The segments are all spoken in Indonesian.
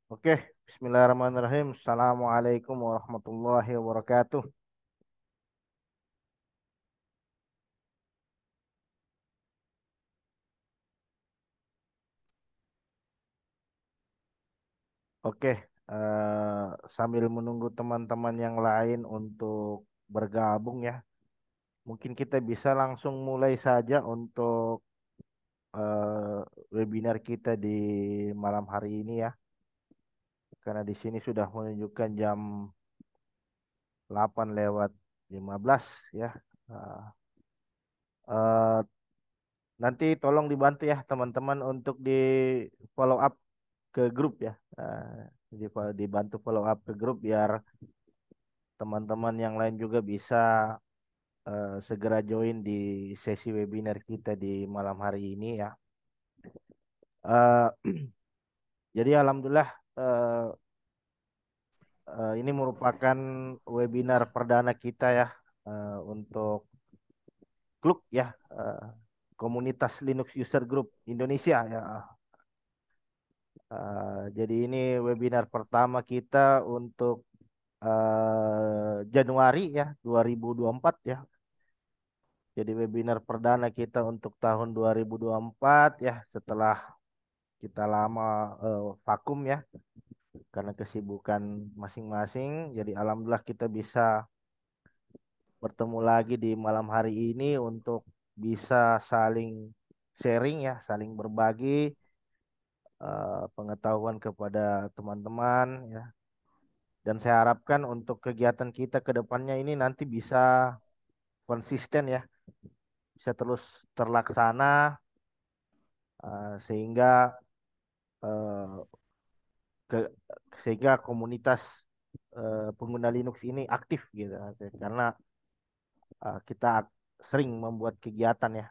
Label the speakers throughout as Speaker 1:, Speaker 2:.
Speaker 1: Oke, Bismillahirrahmanirrahim. Assalamualaikum warahmatullahi wabarakatuh. Oke, sambil menunggu teman-teman yang lain untuk bergabung ya, mungkin kita bisa langsung mulai saja untuk webinar kita di malam hari ini ya, karena di sini sudah menunjukkan jam 8:15 ya. Eh, eh, Nanti tolong dibantu ya teman-teman untuk di follow up ke grup ya. Dibantu follow up ke grup biar teman-teman yang lain juga bisa segera join di sesi webinar kita di malam hari ini ya. Eh, jadi alhamdulillah eh, ini merupakan webinar perdana kita ya untuk klub ya, komunitas Linux User Group Indonesia ya. Jadi ini webinar pertama kita untuk Januari ya 2024 ya. Jadi webinar perdana kita untuk tahun 2024 ya, setelah kita lama vakum ya karena kesibukan masing-masing. Jadi alhamdulillah kita bisa bertemu lagi di malam hari ini untuk bisa saling sharing ya, saling berbagi pengetahuan kepada teman-teman ya. Dan saya harapkan untuk kegiatan kita ke depannya ini nanti bisa konsisten ya, bisa terus terlaksana sehingga eh, ke sehingga komunitas pengguna Linux ini aktif gitu. Karena kita sering membuat kegiatan ya.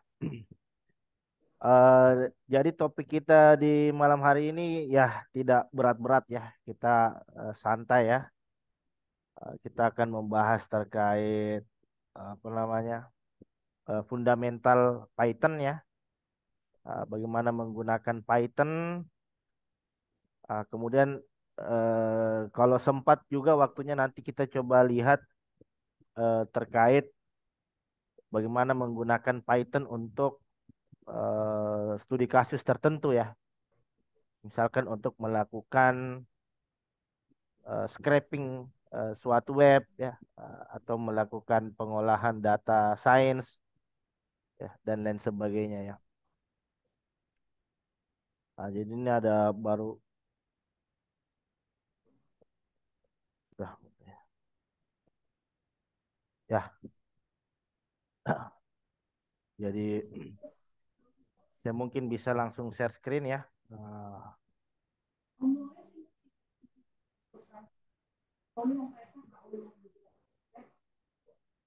Speaker 1: Eh, jadi topik kita di malam hari ini ya tidak berat-berat ya, kita santai ya. Kita akan membahas terkait apa namanya, fundamental Python ya. Bagaimana menggunakan Python. Kemudian kalau sempat juga waktunya nanti kita coba lihat terkait bagaimana menggunakan Python untuk studi kasus tertentu ya. Misalkan untuk melakukan scraping suatu web ya, atau melakukan pengolahan data science ya, dan lain sebagainya ya. Jadi ini ada baru ya, ya. Jadi saya mungkin bisa langsung share screen ya.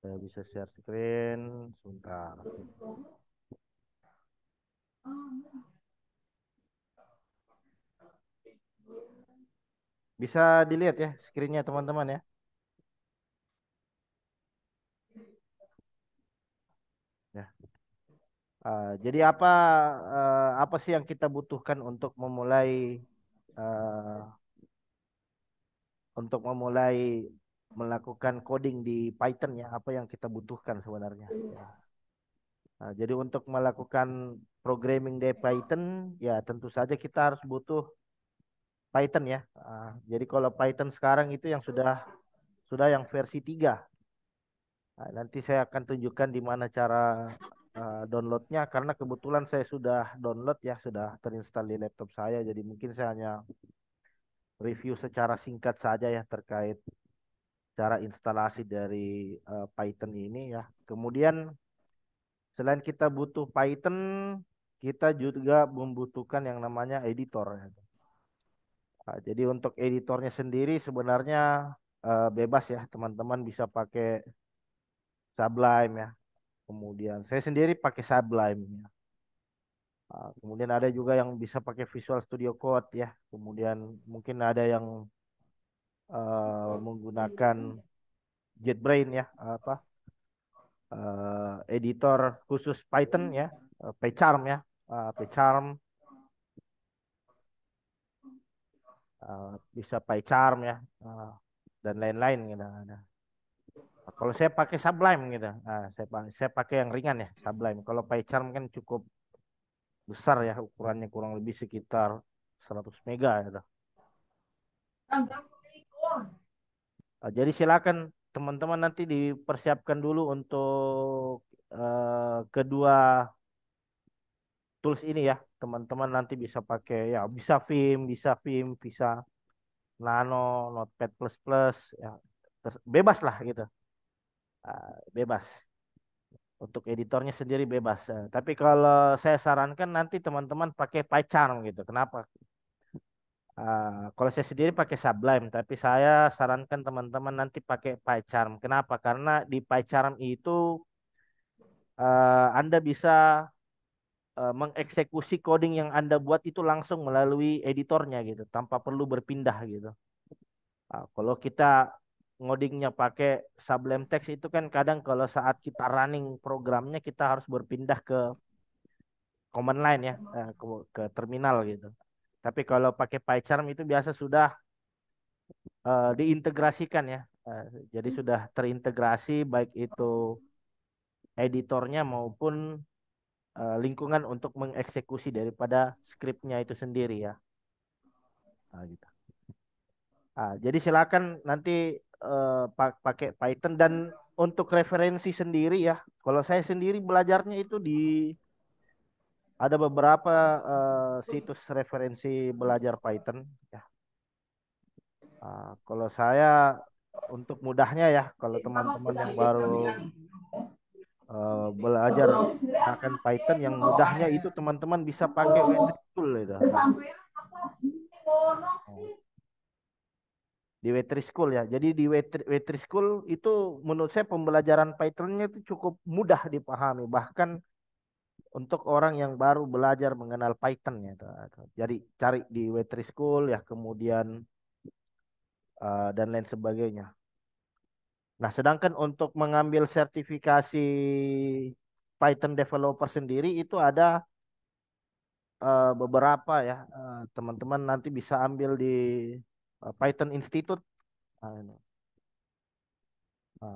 Speaker 1: Saya bisa share screen sebentar. Bisa dilihat ya screennya teman-teman ya. Ya. Jadi apa sih yang kita butuhkan eh, untuk memulai melakukan coding di Python ya? Apa yang kita butuhkan sebenarnya? Ya. Jadi untuk melakukan programming di Python ya tentu saja kita harus butuh Python ya. Jadi kalau Python sekarang itu yang sudah yang versi 3. Nanti saya akan tunjukkan di mana cara downloadnya karena kebetulan saya sudah download ya, sudah terinstall di laptop saya. Jadi mungkin saya hanya review secara singkat saja ya terkait cara instalasi dari Python ini ya. Kemudian selain kita butuh Python, kita juga membutuhkan yang namanya editor ya. Jadi untuk editornya sendiri sebenarnya bebas ya, teman-teman bisa pakai Sublime ya. Kemudian saya sendiri pakai Sublime ya. Kemudian ada juga yang bisa pakai Visual Studio Code ya. Kemudian mungkin ada yang menggunakan JetBrains ya, apa editor khusus Python ya, PyCharm ya, PyCharm. bisa PyCharm ya, dan lain-lain gitu. Kalau saya pakai Sublime gitu, saya pakai yang ringan ya Sublime. Kalau PyCharm kan cukup besar ya, ukurannya kurang lebih sekitar 100 mega gitu. Jadi silakan teman-teman nanti dipersiapkan dulu untuk kedua tools ini ya. Teman-teman nanti bisa pakai ya, bisa Vim, bisa Nano, Notepad++, ya. Bebas lah gitu. Bebas. Untuk editornya sendiri bebas. Tapi kalau saya sarankan nanti teman-teman pakai PyCharm gitu. Kenapa? Kalau saya sendiri pakai Sublime, tapi saya sarankan teman-teman nanti pakai PyCharm. Kenapa? Karena di PyCharm itu Anda bisa mengeksekusi coding yang Anda buat itu langsung melalui editornya gitu, tanpa perlu berpindah gitu. Kalau kita ngodingnya pakai Sublime Text itu kan kadang kalau saat kita running programnya kita harus berpindah ke command line ya, ke terminal gitu. Tapi kalau pakai PyCharm itu biasa sudah diintegrasikan ya. Jadi sudah terintegrasi baik itu editornya maupun lingkungan untuk mengeksekusi daripada skripnya itu sendiri ya. Gitu. Jadi silakan nanti pakai Python dan untuk referensi sendiri ya. Kalau saya sendiri belajarnya itu ada beberapa situs referensi belajar Python ya. Kalau saya untuk mudahnya ya, kalau teman-teman yang baru belajar menggunakan Python yang mudahnya itu teman-teman bisa pakai W3 School itu. Di W3 School ya. Jadi di W3 School itu menurut saya pembelajaran Python-nya itu cukup mudah dipahami. Bahkan untuk orang yang baru belajar mengenal Python ya. Jadi cari di W3 School ya, kemudian dan lain sebagainya. Nah, sedangkan untuk mengambil sertifikasi Python developer sendiri itu ada beberapa ya. Teman-teman nanti bisa ambil di Python Institute. Nah, ini.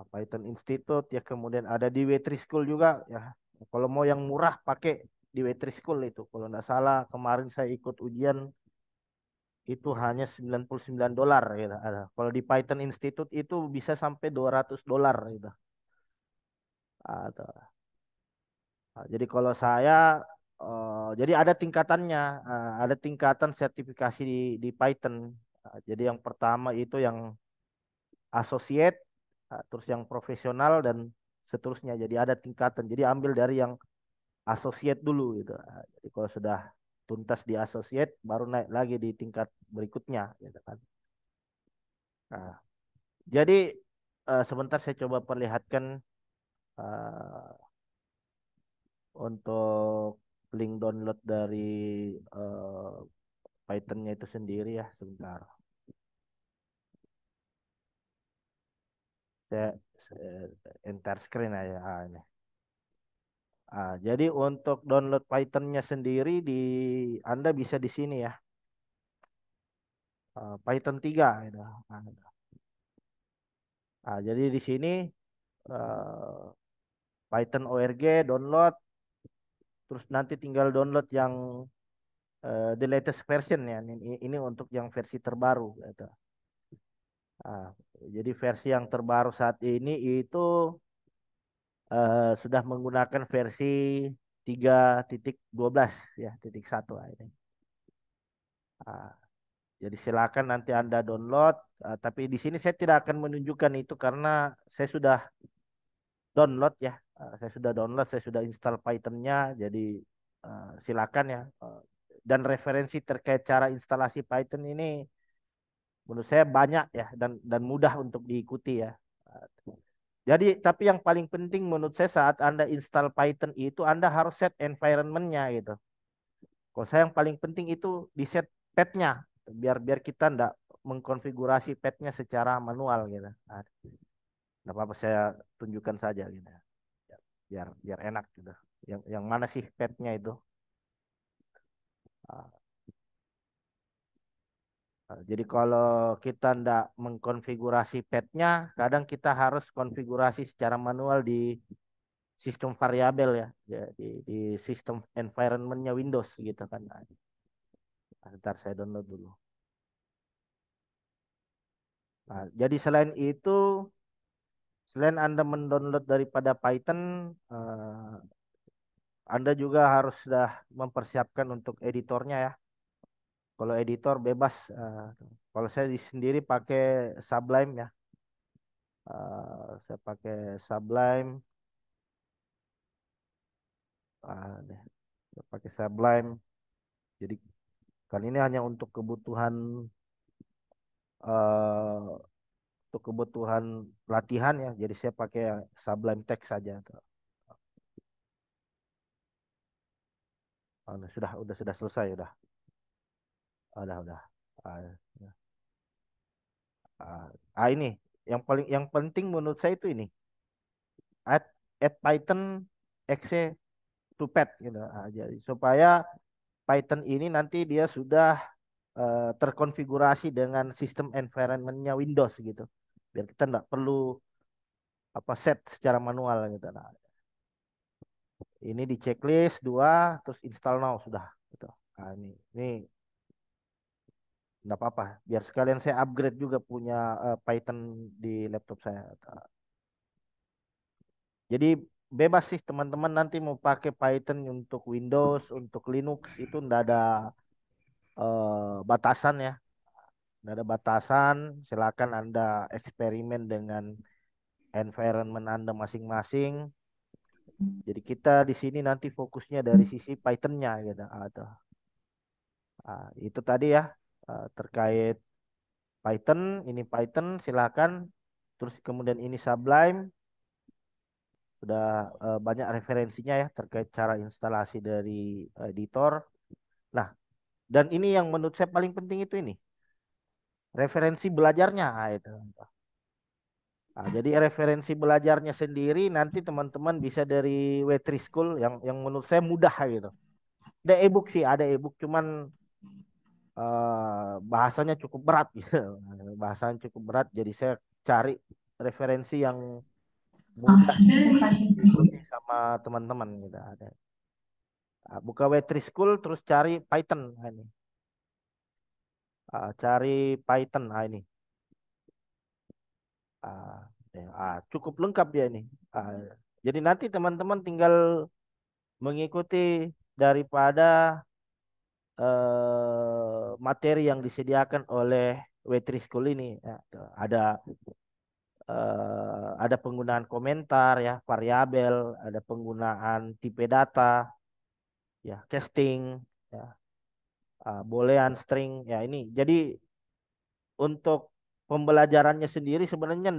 Speaker 1: Python Institute ya, kemudian ada di W3 School juga ya. Kalau mau yang murah pakai di W3 School itu. Kalau nggak salah kemarin saya ikut ujian itu hanya $99 gitu. Kalau di Python Institute itu bisa sampai $200 gitu. Ada. Jadi kalau saya jadi ada tingkatannya, ada tingkatan sertifikasi di Python. Jadi yang pertama itu yang associate, terus yang profesional dan seterusnya. Jadi ada tingkatan. Jadi ambil dari yang associate dulu gitu. Jadi kalau sudah tuntas di associate, baru naik lagi di tingkat berikutnya, gitu kan. Nah, jadi sebentar saya coba perlihatkan uh, untuk link download dari uh, Python-nya itu sendiri ya, sebentar. Saya enter screen aja. Ini. Jadi untuk download Python-nya sendiri Anda bisa di sini ya. Python 3 gitu. Jadi di sini uh, Python ORG download, terus nanti tinggal download yang the latest version ya. Ini untuk yang versi terbaru gitu. Ah, jadi versi yang terbaru saat ini itu sudah menggunakan versi 3.12 ya, titik satu ini. Ah, jadi silakan nanti Anda download, tapi di sini saya tidak akan menunjukkan itu karena saya sudah download ya. Saya sudah download, saya sudah install Python-nya, jadi silakan ya. Dan referensi terkait cara instalasi Python ini menurut saya banyak ya dan mudah untuk diikuti ya. Jadi tapi yang paling penting menurut saya saat Anda install Python itu Anda harus set environment-nya gitu. Kalau saya yang paling penting itu di set path-nya biar biar kita ndak mengkonfigurasi path-nya secara manual gitu. Nah, nggak apa-apa saya tunjukkan saja gitu. Biar biar enak gitu. Yang mana sih path-nya itu? Ah, Jadi kalau kita ndak mengkonfigurasi petnya, kadang kita harus konfigurasi secara manual di sistem variabel ya, di sistem environmentnya Windows gitu kan. Nah, ntar saya download dulu. Nah, jadi selain Anda mendownload daripada Python, Anda juga harus sudah mempersiapkan untuk editornya ya. Kalau editor bebas. Kalau saya sendiri pakai Sublime ya. Saya pakai Sublime. Deh, saya pakai Sublime. Jadi kan ini hanya eh, untuk kebutuhan latihan ya. Jadi saya pakai yang Sublime Text saja. Tuh. Sudah selesai udah. Udah. Ah, ya. Ini yang penting menurut saya itu ini add add Python exe to pad gitu. Jadi supaya Python ini nanti dia sudah terkonfigurasi dengan sistem environmentnya Windows gitu. Biar kita nggak perlu apa set secara manual gitu. Nah, ini di checklist dua, terus install now sudah. Gitu. Nah, ini nggak apa-apa. Biar sekalian saya upgrade juga punya Python di laptop saya. Jadi bebas sih teman-teman nanti mau pakai Python untuk Windows, untuk Linux itu nggak ada batasan ya. Nggak ada batasan. Silakan Anda eksperimen dengan environment Anda masing-masing. Jadi kita di sini nanti fokusnya dari sisi Python-nya gitu. Itu tadi ya terkait Python. Ini Python silakan. Terus kemudian ini Sublime. Sudah banyak referensinya ya terkait cara instalasi dari editor. Nah, dan ini yang menurut saya paling penting itu ini referensi belajarnya. Itu. Jadi referensi belajarnya sendiri nanti teman-teman bisa dari W3 School yang menurut saya mudah gitu. Ada e-book sih, ada e-book cuman bahasanya cukup berat gitu. Bahasanya cukup berat jadi saya cari referensi yang mudah diikuti sama teman-teman gitu. Buka W3 School terus cari Python. Nah, ini. Cari Python. Nah, ini. Ah, cukup lengkap dia ini. Ah, jadi nanti teman-teman tinggal mengikuti daripada materi yang disediakan oleh W3 School ini. Ya, tuh. Ada penggunaan komentar ya, variabel, ada penggunaan tipe data, ya, casting, ya, boolean string, ya ini. Jadi untuk pembelajarannya sendiri sebenarnya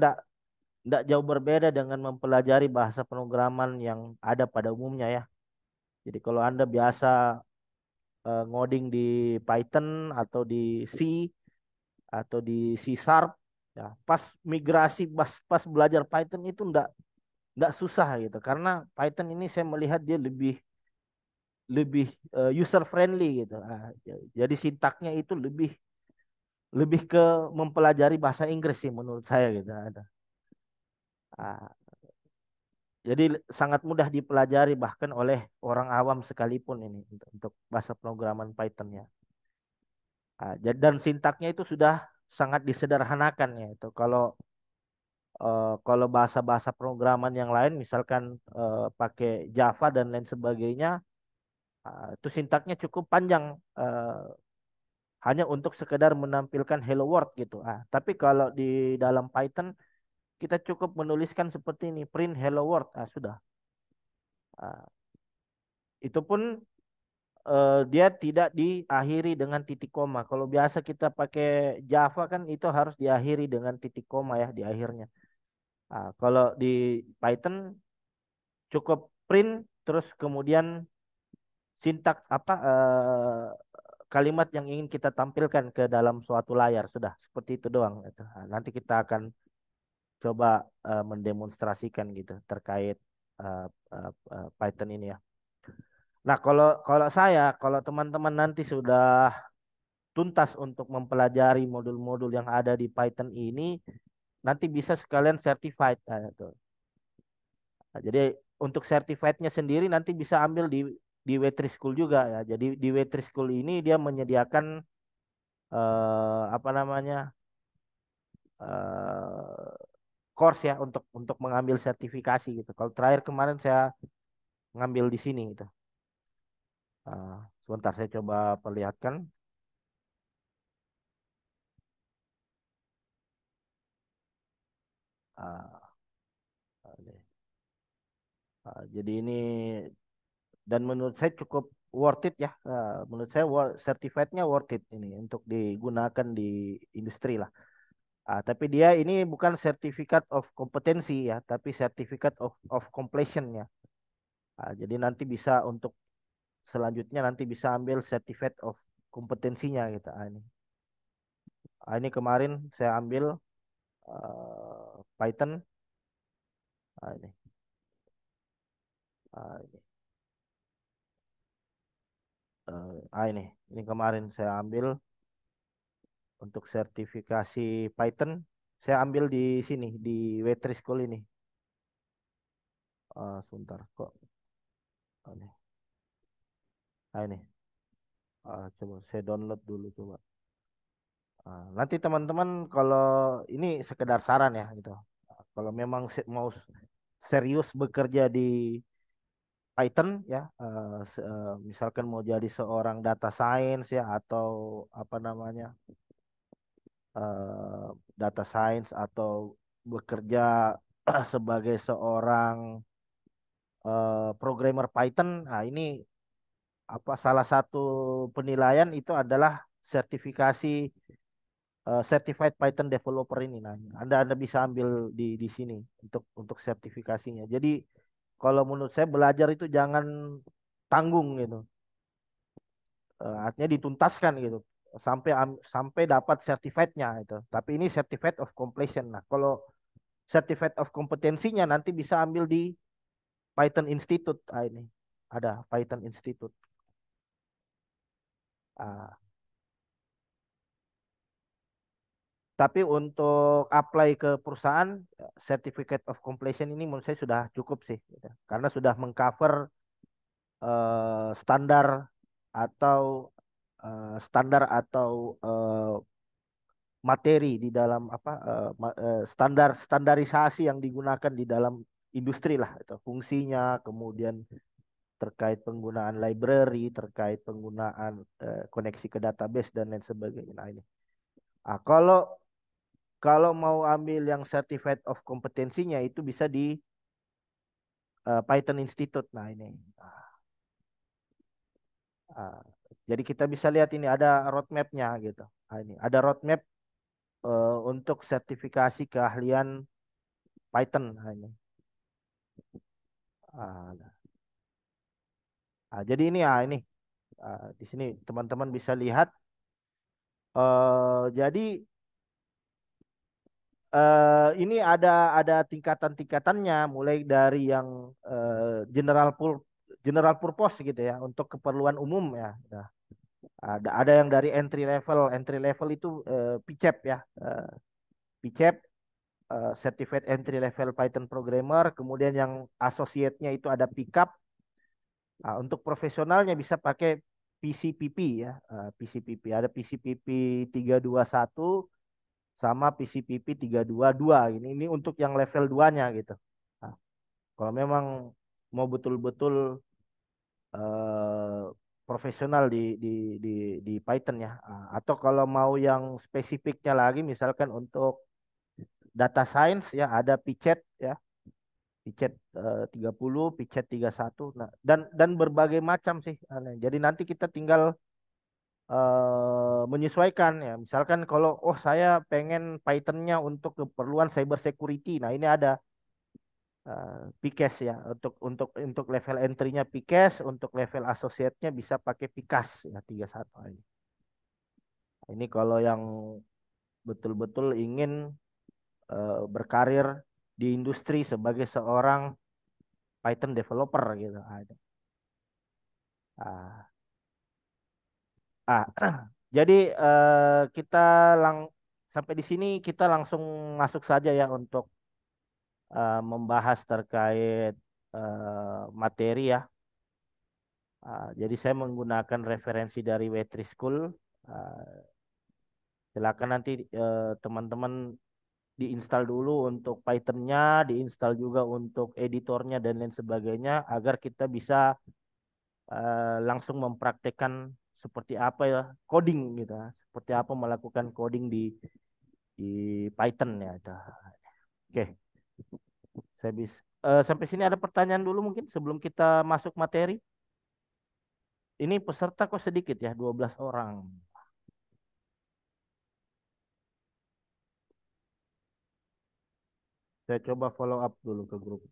Speaker 1: ndak jauh berbeda dengan mempelajari bahasa pemrograman yang ada pada umumnya ya. Jadi kalau Anda biasa ngoding di Python atau di C atau di C Sharp, ya pas migrasi pas belajar Python itu ndak susah gitu. Karena Python ini saya melihat dia lebih lebih user friendly gitu. Jadi sintaknya itu lebih lebih ke mempelajari bahasa Inggris sih menurut saya gitu. Ah, Jadi sangat mudah dipelajari bahkan oleh orang awam sekalipun ini untuk bahasa pemrograman Python ya. Dan sintaknya itu sudah sangat disederhanakan ya itu. Kalau bahasa-bahasa pemrograman yang lain misalkan pakai Java dan lain sebagainya itu sintaknya cukup panjang hanya untuk sekedar menampilkan hello world gitu. Tapi kalau di dalam Python kita cukup menuliskan seperti ini print hello world sudah. Ah, itu pun dia tidak diakhiri dengan titik koma. Kalau biasa kita pakai Java kan itu harus diakhiri dengan titik koma ya di akhirnya. Kalau di Python cukup print terus kemudian sintak apa kalimat yang ingin kita tampilkan ke dalam suatu layar sudah seperti itu doang. Gitu. Nanti kita akan coba mendemonstrasikan gitu terkait Python ini ya. Nah, kalau kalau teman-teman nanti sudah tuntas untuk mempelajari modul-modul yang ada di Python ini, nanti bisa sekalian certified. Nah, itu. Nah, jadi untuk certified-nya sendiri nanti bisa ambil di W3 School juga ya. Jadi di W3 School ini dia menyediakan apa namanya eh, course ya untuk mengambil sertifikasi gitu. Kalau terakhir kemarin saya ngambil di sini gitu. Sebentar saya coba perlihatkan. Ah, ini. Jadi ini dan menurut saya cukup worth it ya. Menurut saya certified-nya worth it ini untuk digunakan di industri lah. Tapi dia ini bukan certificate of kompetensi ya, tapi certificate of completion ya. Jadi nanti bisa untuk selanjutnya nanti bisa ambil certificate of kompetensinya gitu. Ini kemarin saya ambil Python. Ini, ini, ini kemarin saya ambil untuk sertifikasi Python. Saya ambil di sini di W3 School ini. Sebentar kok. Ini, ini. Coba saya download dulu coba. Nanti teman-teman kalau ini sekedar saran ya gitu. Kalau memang mau serius bekerja di Python ya, misalkan mau jadi seorang data science ya atau apa namanya eh, data science atau bekerja sebagai seorang programmer Python, nah ini apa salah satu penilaian itu adalah sertifikasi Certified Python Developer ini. Nah, Anda bisa ambil di sini untuk sertifikasinya. Jadi kalau menurut saya belajar itu jangan tanggung gitu. Artinya dituntaskan gitu sampai dapat certified-nya itu. Tapi ini certificate of completion. Nah, kalau certificate of kompetensinya nanti bisa ambil di Python Institute. Ini ada Python Institute. Ah, tapi untuk apply ke perusahaan, certificate of completion ini menurut saya sudah cukup sih, gitu. Karena sudah mengcover standar atau standar atau materi di dalam apa standarisasi yang digunakan di dalam industri lah, itu fungsinya, kemudian terkait penggunaan library, terkait penggunaan koneksi ke database dan lain sebagainya. Nah, ini. Kalau kalau mau ambil yang certificate of kompetensinya itu bisa di Python Institute. Nah, ini. Ah, jadi kita bisa lihat ini ada roadmap-nya gitu. Ini ada roadmap untuk sertifikasi keahlian Python. Ini. Ah, jadi ini di sini teman-teman bisa lihat. Jadi ini ada tingkatan-tingkatannya, mulai dari yang general purpose gitu ya, untuk keperluan umum ya. Nah, ada yang dari entry level itu PCEP ya, PCEP Certified Entry Level Python Programmer. Kemudian yang associate-nya itu ada pickup. Untuk profesionalnya bisa pakai PCPP ya, PCPP ada PCPP 321 sama PCPP 322. Ini untuk yang level 2-nya gitu. Nah, kalau memang mau betul-betul eh, profesional di di Python ya. Atau kalau mau yang spesifiknya lagi, misalkan untuk data science ya ada Pichet ya, Pichet 30, Pichet 31. Nah, dan berbagai macam sih. Jadi nanti kita tinggal menyesuaikan ya. Misalkan kalau saya pengen Python-nya untuk keperluan cyber security. Nah, ini ada PCAS ya, untuk level entry-nya PCAS, untuk level associate-nya bisa pakai PICAS ya 31 ini. Ini kalau yang betul-betul ingin berkarir di industri sebagai seorang Python developer gitu. Ah, ah. Jadi kita lang sampai di sini kita langsung masuk saja ya untuk membahas terkait materi ya. Jadi saya menggunakan referensi dari Wetri School. Uh, Silakan nanti teman-teman diinstal dulu untuk Python-nya, diinstal juga untuk editornya dan lain sebagainya agar kita bisa langsung mempraktekkan seperti apa ya coding gitu, ya. Seperti apa melakukan coding di Python ya. Itu. Oke, sampai sini ada pertanyaan dulu mungkin sebelum kita masuk materi. Ini peserta kok sedikit ya, 12 orang. Saya coba follow up dulu ke grup.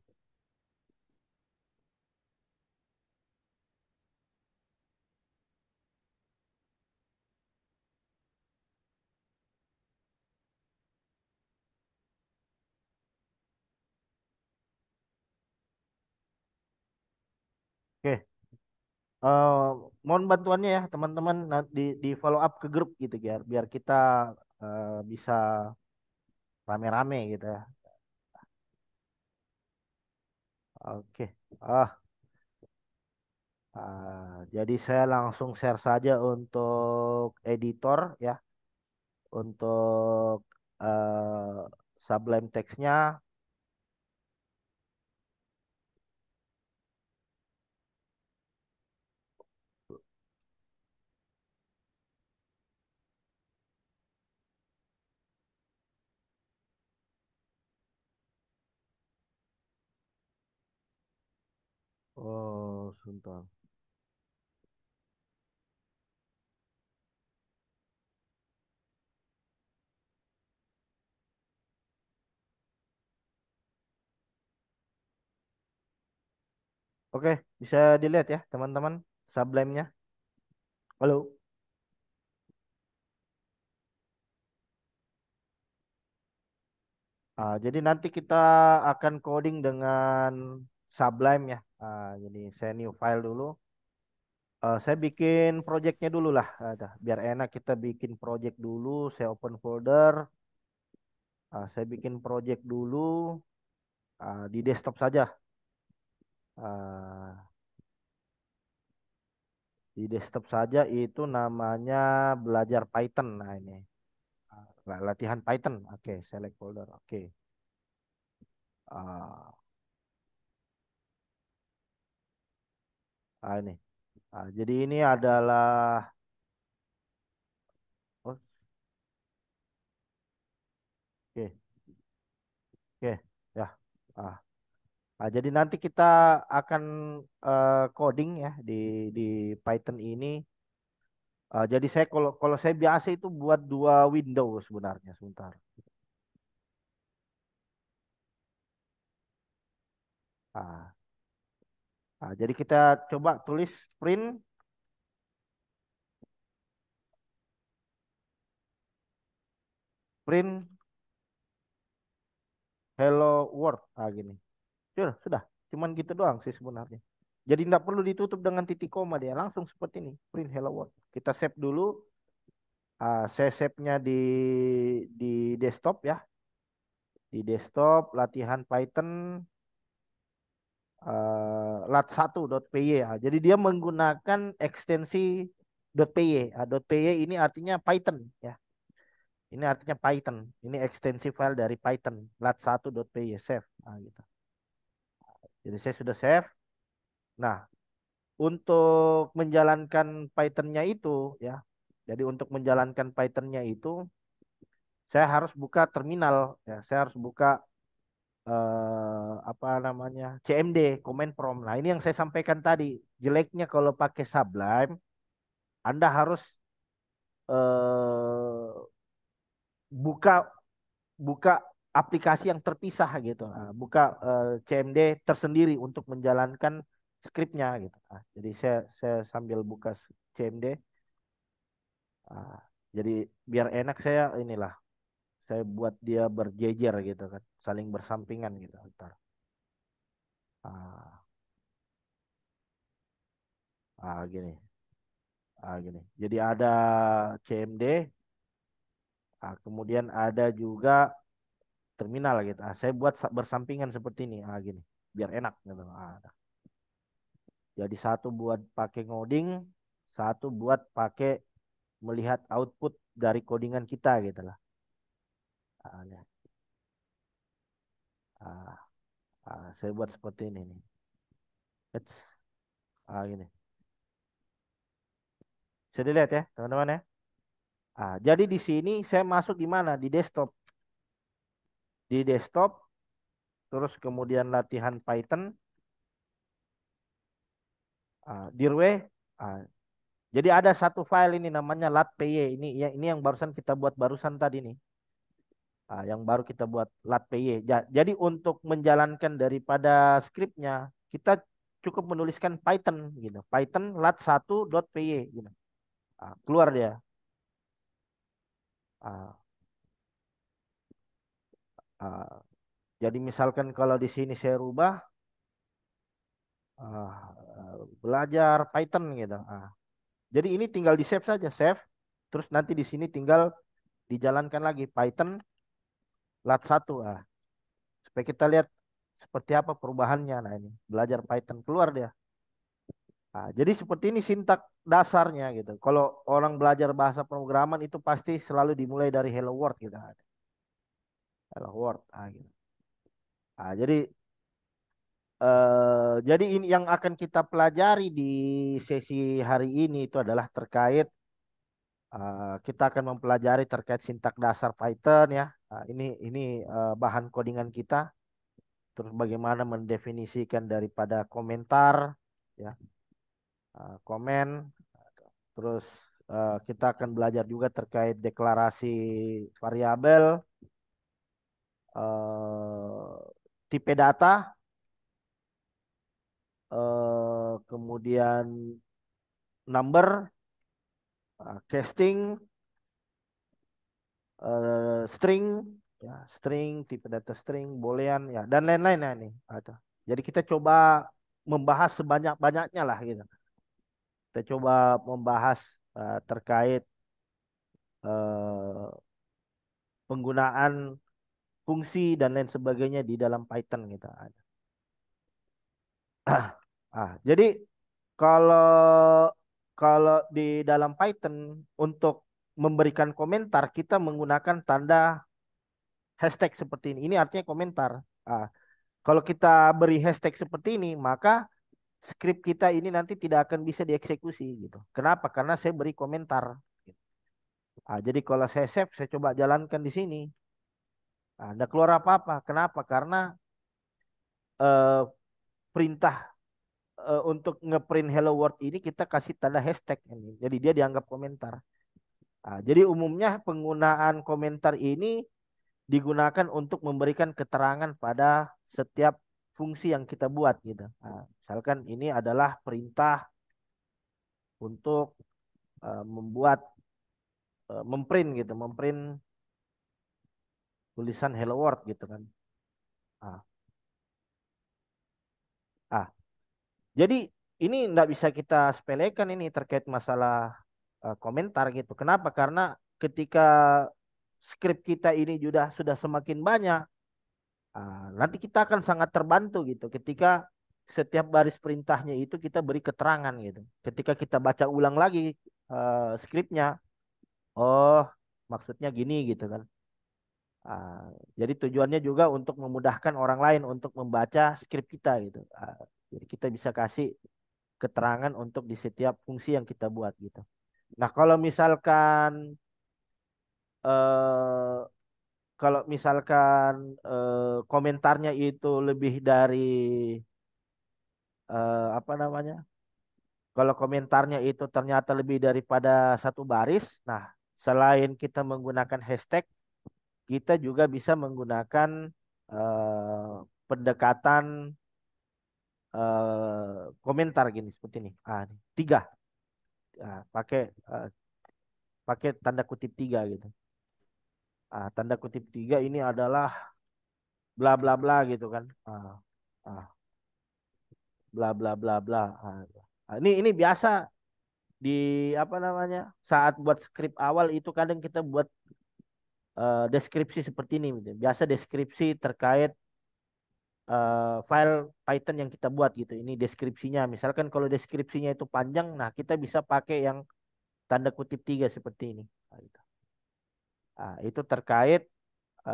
Speaker 1: Oke, eh, mohon bantuannya ya teman-teman di follow up ke grup gitu biar biar kita bisa rame-rame gitu ya. Oke. Ah, jadi saya langsung share saja untuk editor ya, untuk Sublime teksnya. Oh, sebentar. Oke, bisa dilihat ya teman-teman Sublime-nya. Halo. Jadi nanti kita akan coding dengan Sublime ya. Jadi saya new file dulu. Saya bikin projectnya dulu lah. Biar enak kita bikin project dulu. Saya open folder. Saya bikin project dulu di desktop saja. Ah, di desktop saja itu namanya belajar Python. Nah ini latihan Python. Oke, select folder. Oke. Ah, ini. Jadi ini adalah oh, oke, oke, ya. Ah, jadi nanti kita akan coding ya di Python ini. Jadi saya kalau kalau saya biasa itu buat dua window sebenarnya sebentar. Ah, jadi kita coba tulis print hello world. Gini. Sudah. Cuman gitu doang sih sebenarnya. Jadi tidak perlu ditutup dengan titik koma dia. Langsung seperti ini. Print hello world. Kita save dulu. Saya save-nya di desktop ya. Di desktop latihan Python lat1.py. Jadi dia menggunakan ekstensi .py. .py ini artinya Python ya. Ini artinya Python. Ini ekstensi file dari Python. Lat1.py save. Gitu. Jadi saya sudah save. Nah, untuk menjalankan Python-nya itu ya. Jadi untuk menjalankan Python-nya itu saya harus buka terminal ya. Saya harus buka apa namanya? CMD, command prompt. Nah, ini yang saya sampaikan tadi. Jeleknya kalau pakai Sublime, Anda harus eh, buka buka aplikasi yang terpisah gitu. Buka CMD tersendiri untuk menjalankan skripnya gitu. Jadi saya sambil buka CMD. Ah, jadi biar enak saya inilah saya buat dia berjejer gitu kan, saling bersampingan gitu. Ntar. Ah, gini. Gini. Jadi ada CMD, kemudian ada juga terminal gitu. Saya buat bersampingan seperti ini. Gini, biar enak gitu. Jadi satu buat pakai ngoding, satu buat pakai melihat output dari codingan kita gitu lah. Ya. Ah, saya buat seperti ini nih. It's, gini. Bisa dilihat ya, teman-teman ya. Jadi di sini saya masuk di mana? Di desktop. Di desktop, terus kemudian latihan Python, Dirwe. Ah, jadi ada satu file ini namanya latpy. Ini yang barusan kita buat barusan tadi nih. Yang baru kita buat latpy. Jadi untuk menjalankan daripada skripnya, kita cukup menuliskan Python gitu. Python lat1.py gitu. Keluar dia. Ah, ah, jadi misalkan kalau di sini saya rubah belajar Python gitu. Jadi ini tinggal di save saja, save. Terus nanti di sini tinggal dijalankan lagi Python lat1. Supaya kita lihat seperti apa perubahannya. Nah ini belajar Python keluar dia. Jadi seperti ini sintak dasarnya gitu. Kalau orang belajar bahasa pemrograman itu pasti selalu dimulai dari Hello World gitu. Hello World. Gitu. Jadi ini yang akan kita pelajari di sesi hari ini itu adalah terkait kita akan mempelajari terkait sintak dasar Python ya. Ini bahan codingan kita. Terus bagaimana mendefinisikan daripada komentar ya, komen. Terus kita akan belajar juga terkait deklarasi variabel, eh, tipe data, kemudian number, casting, string, ya, string, tipe data string, boolean, ya, dan lain-lain ya ini. Jadi kita coba membahas sebanyak-banyaknya lah gitu. Kita coba membahas terkait eh, penggunaan fungsi dan lain sebagainya di dalam Python gitu. Jadi kalau kalau di dalam Python untuk memberikan komentar kita menggunakan tanda hashtag seperti ini. Ini artinya komentar. Ah, Kalau kita beri hashtag seperti ini, maka script kita ini nanti tidak akan bisa dieksekusi gitu. Kenapa? Karena saya beri komentar. Jadi kalau saya save, saya coba jalankan di sini. Ada keluar apa-apa. Kenapa? Karena eh, perintah untuk ngeprint hello world ini kita kasih tanda hashtag ini. Jadi dia dianggap komentar. Jadi umumnya penggunaan komentar ini digunakan untuk memberikan keterangan pada setiap fungsi yang kita buat gitu. Misalkan ini adalah perintah untuk membuat memprint gitu, memprint tulisan hello world gitu kan. Ah, ah. Jadi ini nggak bisa kita sepelekan ini terkait masalah komentar gitu. Kenapa? Karena ketika skrip kita ini sudah semakin banyak, nanti kita akan sangat terbantu gitu ketika setiap baris perintahnya itu kita beri keterangan gitu. Ketika kita baca ulang lagi skripnya, oh maksudnya gini gitu kan. Ah, jadi tujuannya juga untuk memudahkan orang lain untuk membaca skrip kita gitu. Jadi kita bisa kasih keterangan untuk di setiap fungsi yang kita buat gitu. Nah kalau misalkan eh, komentarnya itu lebih dari apa namanya? Kalau komentarnya itu ternyata lebih daripada satu baris, nah selain kita menggunakan hashtag, kita juga bisa menggunakan pendekatan komentar gini seperti ini. Ini, tiga, pakai eh, pakai tanda kutip tiga gitu. Tanda kutip tiga ini adalah bla bla bla gitu kan. Ah, bla bla bla bla. Ini biasa di apa namanya saat buat skrip awal itu kadang kita buat deskripsi seperti ini gitu. Biasa deskripsi terkait file Python yang kita buat gitu. Ini deskripsinya. Misalkan kalau deskripsinya itu panjang, nah kita bisa pakai yang tanda kutip tiga seperti ini. Nah, gitu. Itu terkait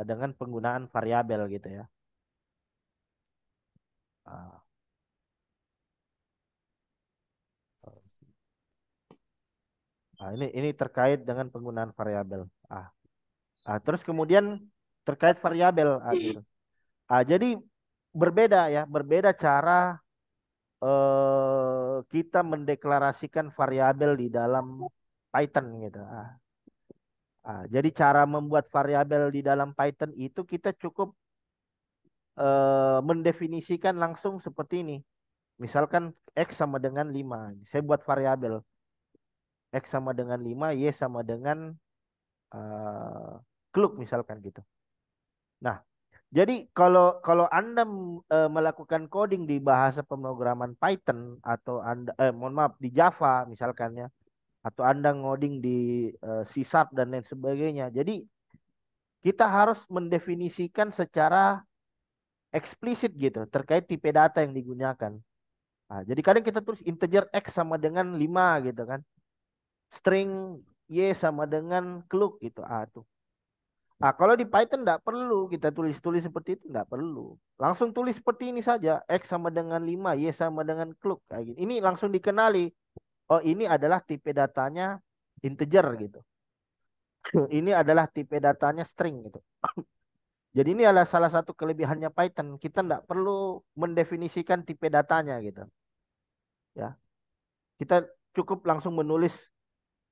Speaker 1: dengan penggunaan variabel gitu ya. Ah, ini terkait dengan penggunaan variabel. Ah, terus kemudian terkait variabel gitu. Jadi berbeda ya, berbeda cara kita mendeklarasikan variabel di dalam Python gitu. Jadi cara membuat variabel di dalam Python itu kita cukup mendefinisikan langsung seperti ini. Misalkan X sama dengan 5. Saya buat variabel X sama dengan 5, Y sama dengan uh, kluk misalkan gitu. Nah, jadi kalau kalau Anda melakukan coding di bahasa pemrograman Python atau Anda mohon maaf di Java misalkan ya atau Anda ngoding di C# dan lain sebagainya. Jadi kita harus mendefinisikan secara eksplisit gitu terkait tipe data yang digunakan. Jadi kadang kita tulis integer X sama dengan 5 gitu kan. String Y sama dengan kluk gitu. Tuh. Kalau di Python nggak perlu kita tulis-tulis seperti itu, nggak perlu. Langsung tulis seperti ini saja. X sama dengan 5, Y sama dengan kluk. Kayak gini. Ini langsung dikenali. Oh ini adalah tipe datanya integer gitu. Ini adalah tipe datanya string gitu. Jadi ini adalah salah satu kelebihannya Python. Kita nggak perlu mendefinisikan tipe datanya gitu. Ya, kita cukup langsung menulis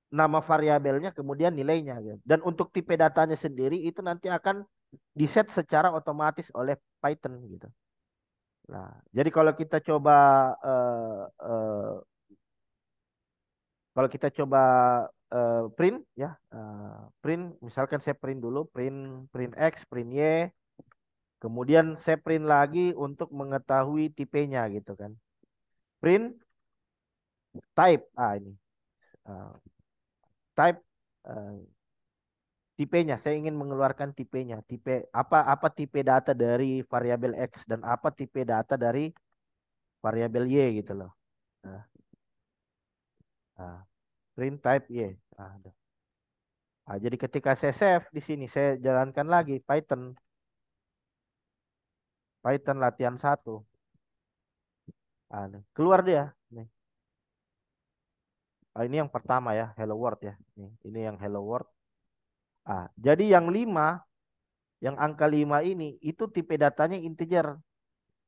Speaker 1: nama variabelnya kemudian nilainya gitu. Dan untuk tipe datanya sendiri itu nanti akan diset secara otomatis oleh Python gitu. Nah, jadi kalau kita coba eh, eh, kalau kita coba print ya, print misalkan saya print dulu print print X, print Y, kemudian saya print lagi untuk mengetahui tipenya gitu kan. Print type, ini eh, type tipenya. Saya ingin mengeluarkan tipenya. Tipe apa tipe data dari variabel X dan apa tipe data dari variabel Y gitu loh. Nah, nah, print type Y. Ada. Jadi ketika saya save di sini saya jalankan lagi Python Python latihan satu. Nih, keluar dia. Nih. Ini yang pertama ya, Hello World ya. Nih, ini yang Hello World. Jadi yang 5, yang angka 5 ini itu tipe datanya integer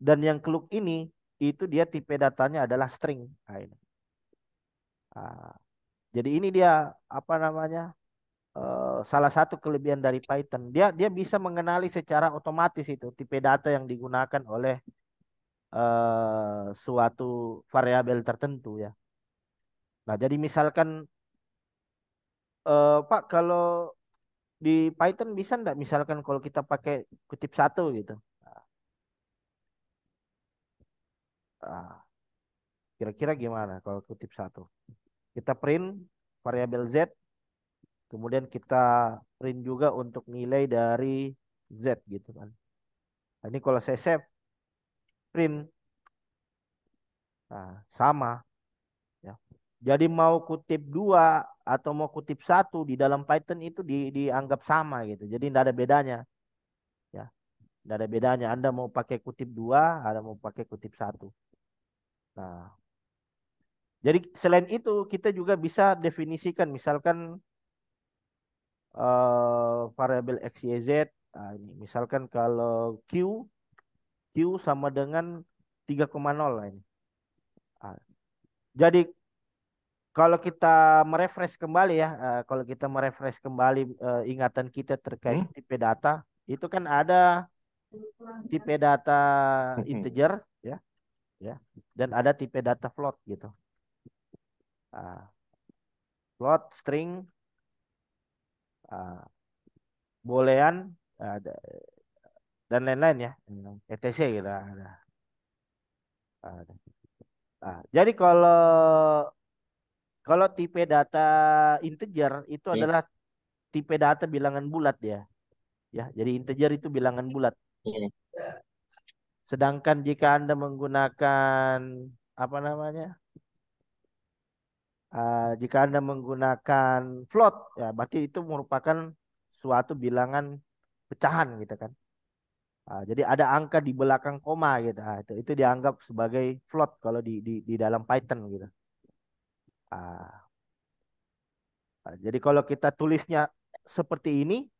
Speaker 1: dan yang keluk ini itu dia tipe datanya adalah string. Ini. Ah, jadi ini dia apa namanya? Salah satu kelebihan dari Python. Dia dia bisa mengenali secara otomatis itu tipe data yang digunakan oleh suatu variabel tertentu ya. Nah, jadi misalkan Pak kalau di Python bisa enggak misalkan kalau kita pakai kutip satu gitu. Ah, Kira-kira gimana kalau kutip satu? Kita print variabel Z, kemudian kita print juga untuk nilai dari Z gitu kan. Nah, ini kalau saya save print, sama ya. Jadi mau kutip dua atau mau kutip satu di dalam Python itu dianggap sama gitu. Jadi tidak ada bedanya ya. Tidak ada bedanya. Anda mau pakai kutip dua, Anda mau pakai kutip satu. Nah, jadi selain itu kita juga bisa definisikan misalkan variabel X, Y, Z. Ini misalkan kalau Q sama dengan 3,0 lah ini. Ah, jadi kalau kita merefresh kembali ya, kalau kita merefresh kembali ingatan kita terkait tipe data, itu kan ada tipe data integer ya, ya, dan ada tipe data float gitu. Ah, Float, string, ah, boolean, dan lain-lain ya, etc gitu. Ada. Jadi kalau Kalau tipe data integer itu
Speaker 2: Ya.
Speaker 1: adalah tipe data bilangan bulat ya. Ya, jadi integer itu bilangan bulat.
Speaker 2: Ya.
Speaker 1: Sedangkan jika Anda menggunakan apa namanya? Jika Anda menggunakan float ya berarti itu merupakan suatu bilangan pecahan gitu kan. Jadi ada angka di belakang koma gitu. Itu dianggap sebagai float kalau di dalam Python gitu. Ah, jadi kalau kita tulisnya seperti ini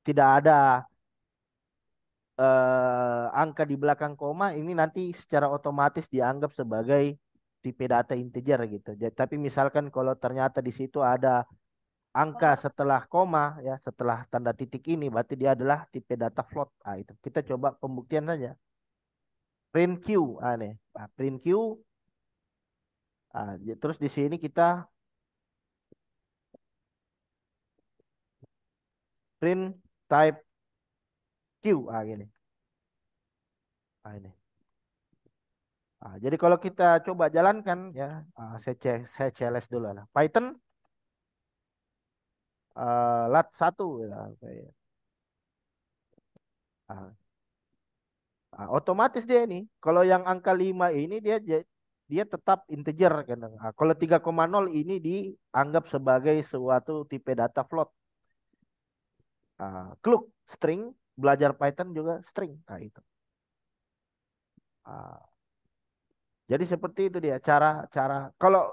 Speaker 1: tidak ada angka di belakang koma ini nanti secara otomatis dianggap sebagai tipe data integer gitu. Jadi, tapi misalkan kalau ternyata di situ ada angka setelah koma ya setelah tanda titik ini berarti dia adalah tipe data float. Itu kita coba pembuktian saja. Print Q, nih. Print Q. Terus di sini kita print type Q. Gini. Ini. Jadi kalau kita coba jalankan ya, saya CLS dulu lah. Python lat 1 ya, Ah, otomatis dia ini kalau yang angka 5 ini dia tetap integer kan. Kalau 3,0 ini dianggap sebagai suatu tipe data float. Kluk string, belajar Python juga string. Itu. Ah, jadi seperti itu dia cara kalau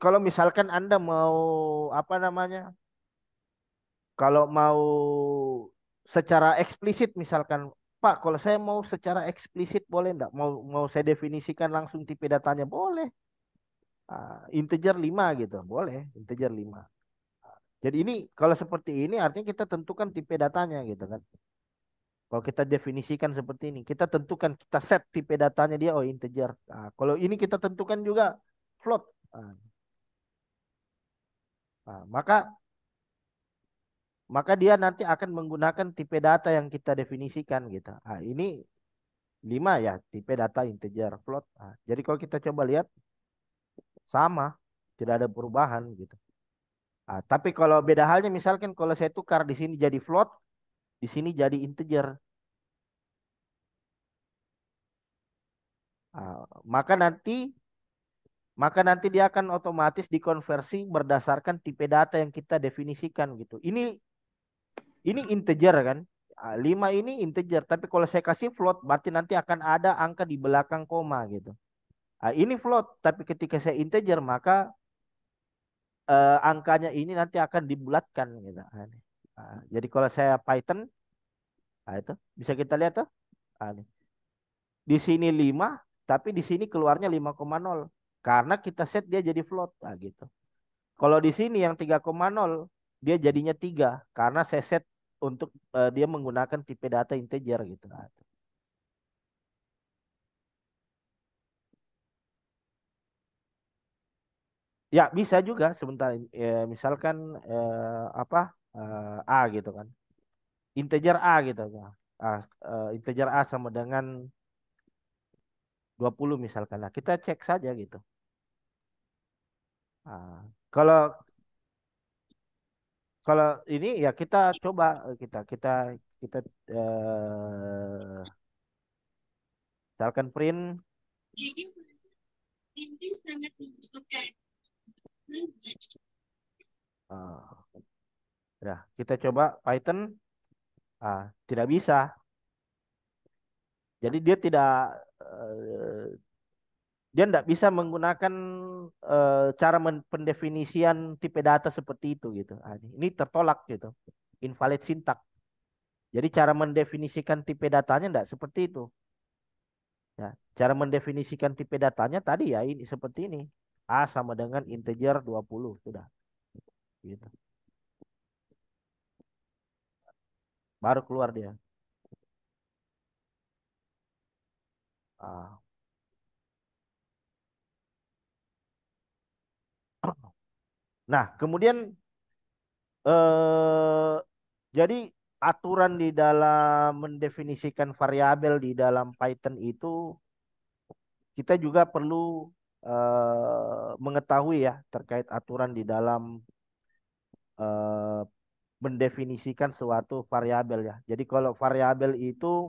Speaker 1: kalau misalkan Anda mau apa namanya? Kalau mau secara eksplisit misalkan, Pak, kalau saya mau secara eksplisit boleh enggak? Mau saya definisikan langsung tipe datanya boleh. Integer 5 gitu, boleh integer 5. Jadi ini kalau seperti ini artinya kita tentukan tipe datanya gitu kan. Kalau kita definisikan seperti ini, kita tentukan kita set tipe datanya dia oh integer. Kalau ini kita tentukan juga float. Nah, maka maka dia nanti akan menggunakan tipe data yang kita definisikan gitu. Ini 5 ya, tipe data integer float. Jadi kalau kita coba lihat sama, tidak ada perubahan gitu. Tapi kalau beda halnya misalkan kalau saya tukar di sini jadi float, di sini jadi integer. Maka nanti dia akan otomatis dikonversi berdasarkan tipe data yang kita definisikan gitu. Ini integer kan? 5 ini integer, tapi kalau saya kasih float berarti nanti akan ada angka di belakang koma gitu. Ini float, tapi ketika saya integer maka angkanya ini nanti akan dibulatkan gitu. Jadi kalau saya Python, itu bisa kita lihat tuh. Nih. Di sini 5, tapi di sini keluarnya 5,0 karena kita set dia jadi float. Gitu. Kalau di sini yang 3,0 dia jadinya 3 karena saya set untuk dia menggunakan tipe data integer gitu. Ya bisa juga sebentar. Misalkan apa A gitu kan. Integer A gitu. Integer A sama dengan 20 misalkan. Nah, kita cek saja gitu. Kalau kalau ini ya kita coba kita kita kita misalkan print eh, ya kita coba Python tidak bisa. Jadi dia tidak eh, dia tidak bisa menggunakan cara pendefinisian tipe data seperti itu gitu. Ini tertolak gitu. Invalid syntax. Jadi cara mendefinisikan tipe datanya tidak seperti itu. Ya, cara mendefinisikan tipe datanya tadi ya ini seperti ini. A sama dengan integer 20 sudah gitu. Baru keluar dia. Ah. Nah, kemudian eh jadi aturan di dalam mendefinisikan variabel di dalam Python itu kita juga perlu mengetahui ya terkait aturan di dalam eh, mendefinisikan suatu variabel ya. Jadi kalau variabel itu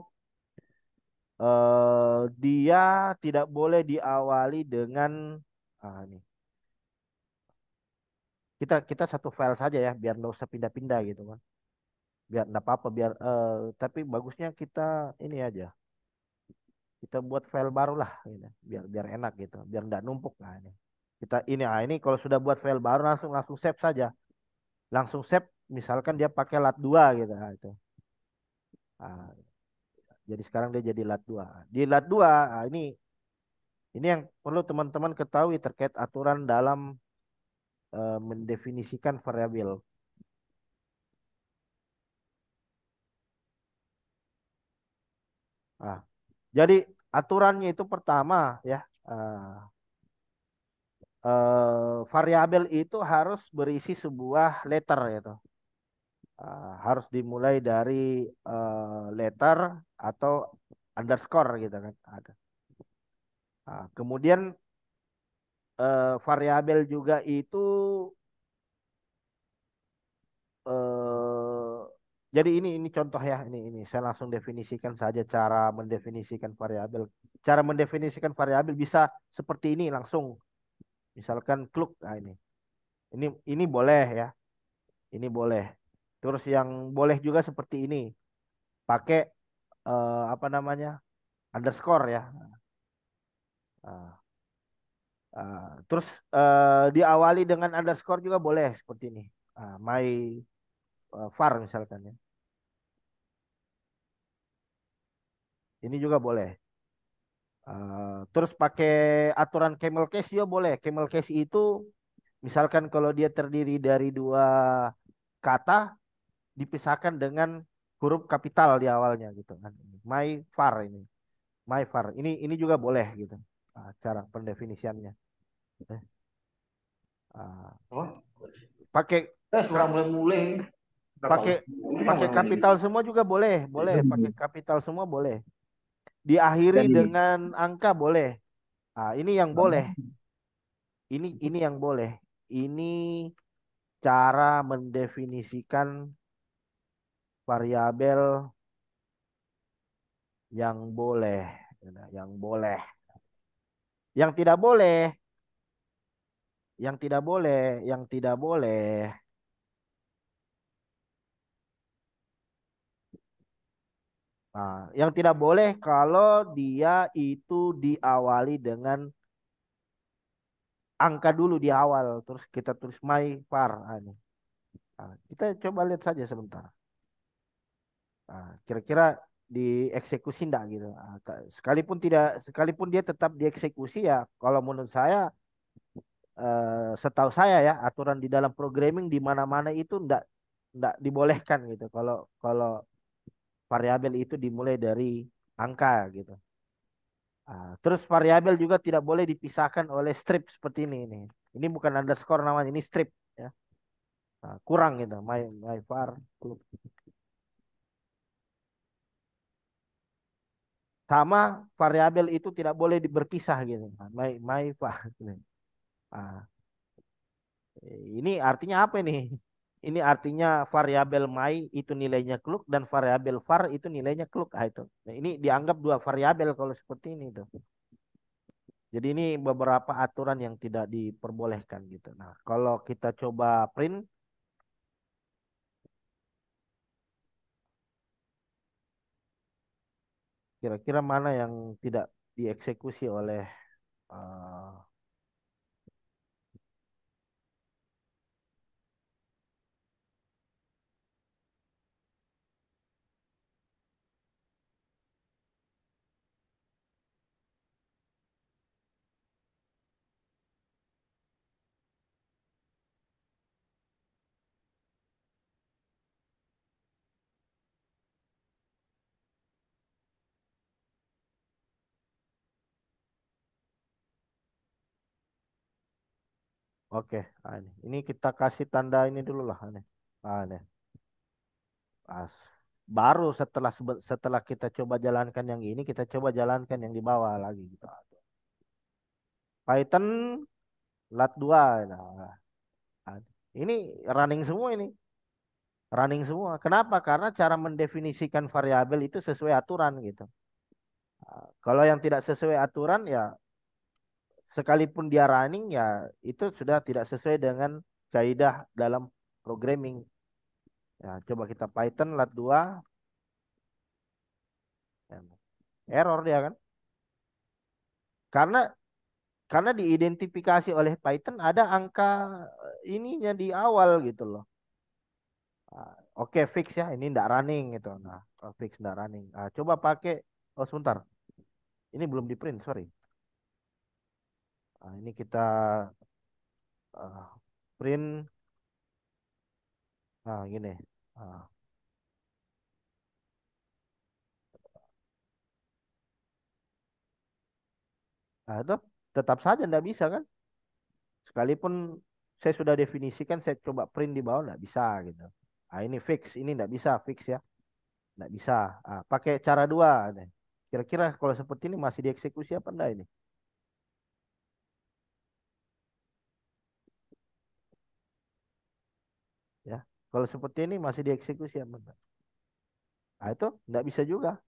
Speaker 1: dia tidak boleh diawali dengan ini kita kita satu file saja ya biar nggak usah pindah-pindah gitu kan. Biar nggak apa-apa biar tapi bagusnya kita ini aja. Kita buat file baru lah gitu. Biar biar enak gitu, biar nggak numpuk. Nah, ini. Kita ini ini kalau sudah buat file baru langsung langsung save saja. Langsung save misalkan dia pakai lat 2 gitu. Nah, itu. Nah, jadi sekarang dia jadi lat 2. Di lat 2 ini yang perlu teman-teman ketahui terkait aturan dalam mendefinisikan variabel. Nah, jadi aturannya itu pertama ya variabel itu harus berisi sebuah letter gitu. Harus dimulai dari letter atau underscore gitu kan. Ada. Kemudian variabel juga itu eh, jadi ini contoh ya ini saya langsung definisikan saja cara mendefinisikan variabel. Cara mendefinisikan variabel bisa seperti ini langsung. Misalkan clock ini boleh ya. Ini boleh. Terus yang boleh juga seperti ini. Pakai apa namanya? Underscore ya. Ah, terus diawali dengan underscore juga boleh seperti ini. My var misalkan ya. Ini juga boleh. Terus pakai aturan camel case juga boleh. Camel case itu misalkan kalau dia terdiri dari dua kata dipisahkan dengan huruf kapital di awalnya gitu kan. My var ini. My var. Ini juga boleh gitu. Cara pendefinisiannya. Eh, ah,
Speaker 2: Oh,
Speaker 1: pakai
Speaker 2: sudah mulai-mulai. Berapa
Speaker 1: pakai
Speaker 2: usia? Ini
Speaker 1: pakai
Speaker 2: mulai-mulai
Speaker 1: kapital
Speaker 2: gitu.
Speaker 1: semua juga boleh, boleh pakai kapital semua boleh. Diakhiri
Speaker 2: Jadi,
Speaker 1: dengan angka boleh. Ini yang boleh. Ini yang boleh. Ini cara mendefinisikan variabel yang boleh, yang boleh. Yang tidak boleh, yang tidak boleh, yang tidak boleh. Yang tidak boleh kalau dia itu diawali dengan angka dulu di awal, terus kita tulis my var. Kita coba lihat saja sebentar. Kira-kira dieksekusi enggak gitu. Sekalipun tidak, sekalipun dia tetap dieksekusi ya, kalau menurut saya, setahu saya ya, aturan di dalam programming di mana-mana itu enggak dibolehkan gitu. Kalau kalau variabel itu dimulai dari angka gitu. Terus variabel juga tidak boleh dipisahkan oleh strip seperti ini. Ini bukan underscore namanya, ini strip ya. Kurang gitu. My var. Sama variabel itu tidak boleh berpisah gitu. My var. Ah, ini artinya apa ini? Ini artinya variabel my itu nilainya kluk dan variabel var itu nilainya kluk. Itu. Nah, ini dianggap dua variabel kalau seperti ini tuh. Jadi ini beberapa aturan yang tidak diperbolehkan gitu. Nah, kalau kita coba print, kira-kira mana yang tidak dieksekusi oleh eh, oke, ini kita kasih tanda ini dulu lah, ini. Ini. Pas. Baru setelah kita coba jalankan yang ini, kita coba jalankan yang di bawah lagi gitu. Python lat 2. Nah, ini running semua ini. Running semua. Kenapa? Karena cara mendefinisikan variabel itu sesuai aturan gitu. Kalau yang tidak sesuai aturan ya sekalipun dia running ya itu sudah tidak sesuai dengan kaidah dalam programming. Ya, coba kita Python lat 2. Ya, error dia kan. Karena diidentifikasi oleh Python ada angka ininya di awal gitu loh. Oke, fix ya, ini enggak running gitu. Nah, fix enggak running. Coba pakai, oh sebentar, ini belum di print, sorry. Ini kita uh, print, gini. Ah, itu tetap saja enggak bisa kan? Sekalipun saya sudah definisikan, saya coba print di bawah enggak bisa gitu. Ini fix, ini enggak bisa fix ya, enggak bisa. Pakai cara dua. Nih. Kira-kira kalau seperti ini masih dieksekusi apa enggak ini? Ya, kalau seperti ini masih dieksekusi apa enggak? Itu enggak bisa juga.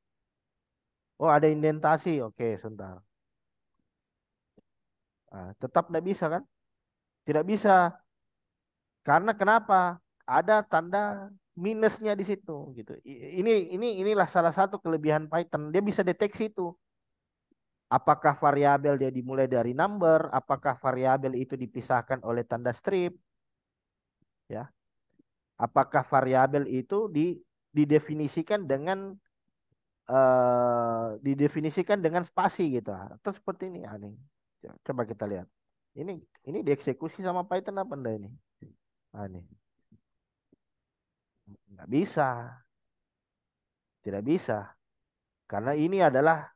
Speaker 1: Oh, ada indentasi. Oke, sebentar. Tetap enggak bisa kan? Tidak bisa. Karena kenapa? Ada tanda minusnya di situ gitu. Inilah salah satu kelebihan Python. Dia bisa deteksi itu. Apakah variabel dia dimulai dari number, apakah variabel itu dipisahkan oleh tanda strip, ya. Apakah variabel itu didefinisikan dengan didefinisikan dengan spasi gitu. Atau seperti ini. Nih. Coba kita lihat. Ini dieksekusi sama Python apa enggak ini? Nih. Nggak bisa, tidak bisa. Karena ini adalah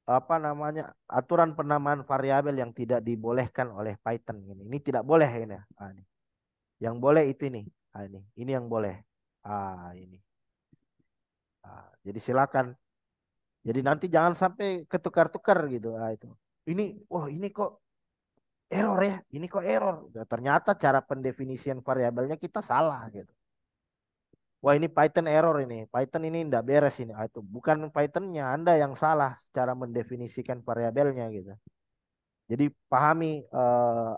Speaker 1: apa namanya aturan penamaan variabel yang tidak dibolehkan oleh Python ini. Ini tidak boleh ini. Ini. Yang boleh itu ini. Ini yang boleh. Ini. Jadi silakan. Jadi nanti jangan sampai ketukar-tukar gitu. Itu. Ini, wah ini kok error ya. Ini kok error. Ternyata cara pendefinisian variabelnya kita salah gitu. Wah ini Python error ini. Python ini tidak beres ini. Itu bukan Pythonnya, Anda yang salah cara mendefinisikan variabelnya gitu. Jadi pahami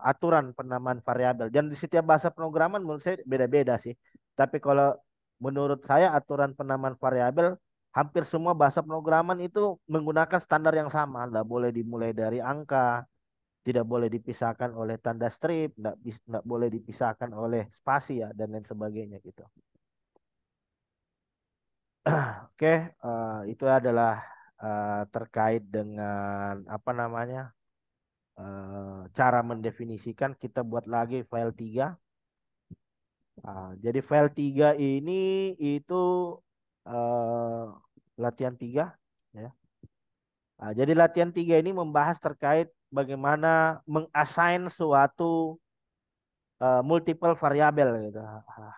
Speaker 1: aturan penamaan variabel. Dan di setiap bahasa pemrograman menurut saya beda-beda sih. Tapi kalau menurut saya aturan penamaan variabel hampir semua bahasa pemrograman itu menggunakan standar yang sama. Tidak boleh dimulai dari angka, tidak boleh dipisahkan oleh tanda strip, tidak boleh dipisahkan oleh spasi ya dan lain sebagainya gitu. Oke, itu adalah terkait dengan apa namanya cara mendefinisikan. Kita buat lagi file 3. Jadi file 3 ini itu uh, latihan 3 ya. Jadi latihan 3 ini membahas terkait bagaimana mengassign suatu multiple variabel gitu.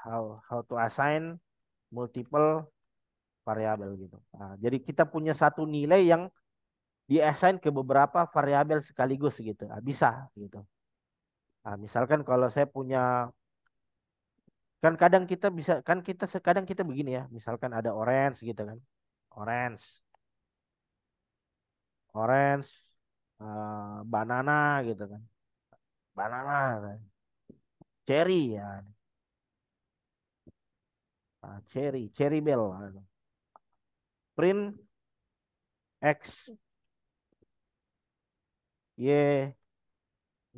Speaker 1: How to assign multiple variabel gitu. Jadi kita punya satu nilai yang diassign ke beberapa variabel sekaligus gitu. Bisa gitu. Misalkan kalau saya punya kan kadang kita bisa kan kita sekadang kita begini ya. Misalkan ada orange gitu kan. Orange, orange, banana gitu kan. Banana, cherry ya. Cherry bell. Print X, Y,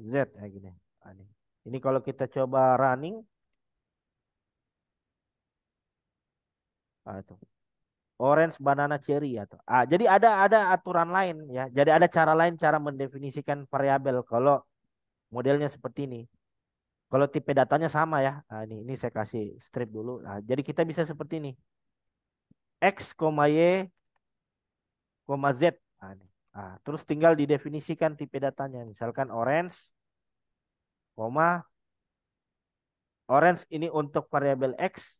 Speaker 1: Z ya gini. Ini kalau kita coba running, itu orange, banana, cherry atau jadi ada aturan lain ya. Jadi ada cara lain cara mendefinisikan variabel kalau modelnya seperti ini. Kalau tipe datanya sama ya. Ini saya kasih strip dulu. Jadi kita bisa seperti ini. X, Y, Z. Terus tinggal didefinisikan tipe datanya. Misalkan orange, orange ini untuk variabel X,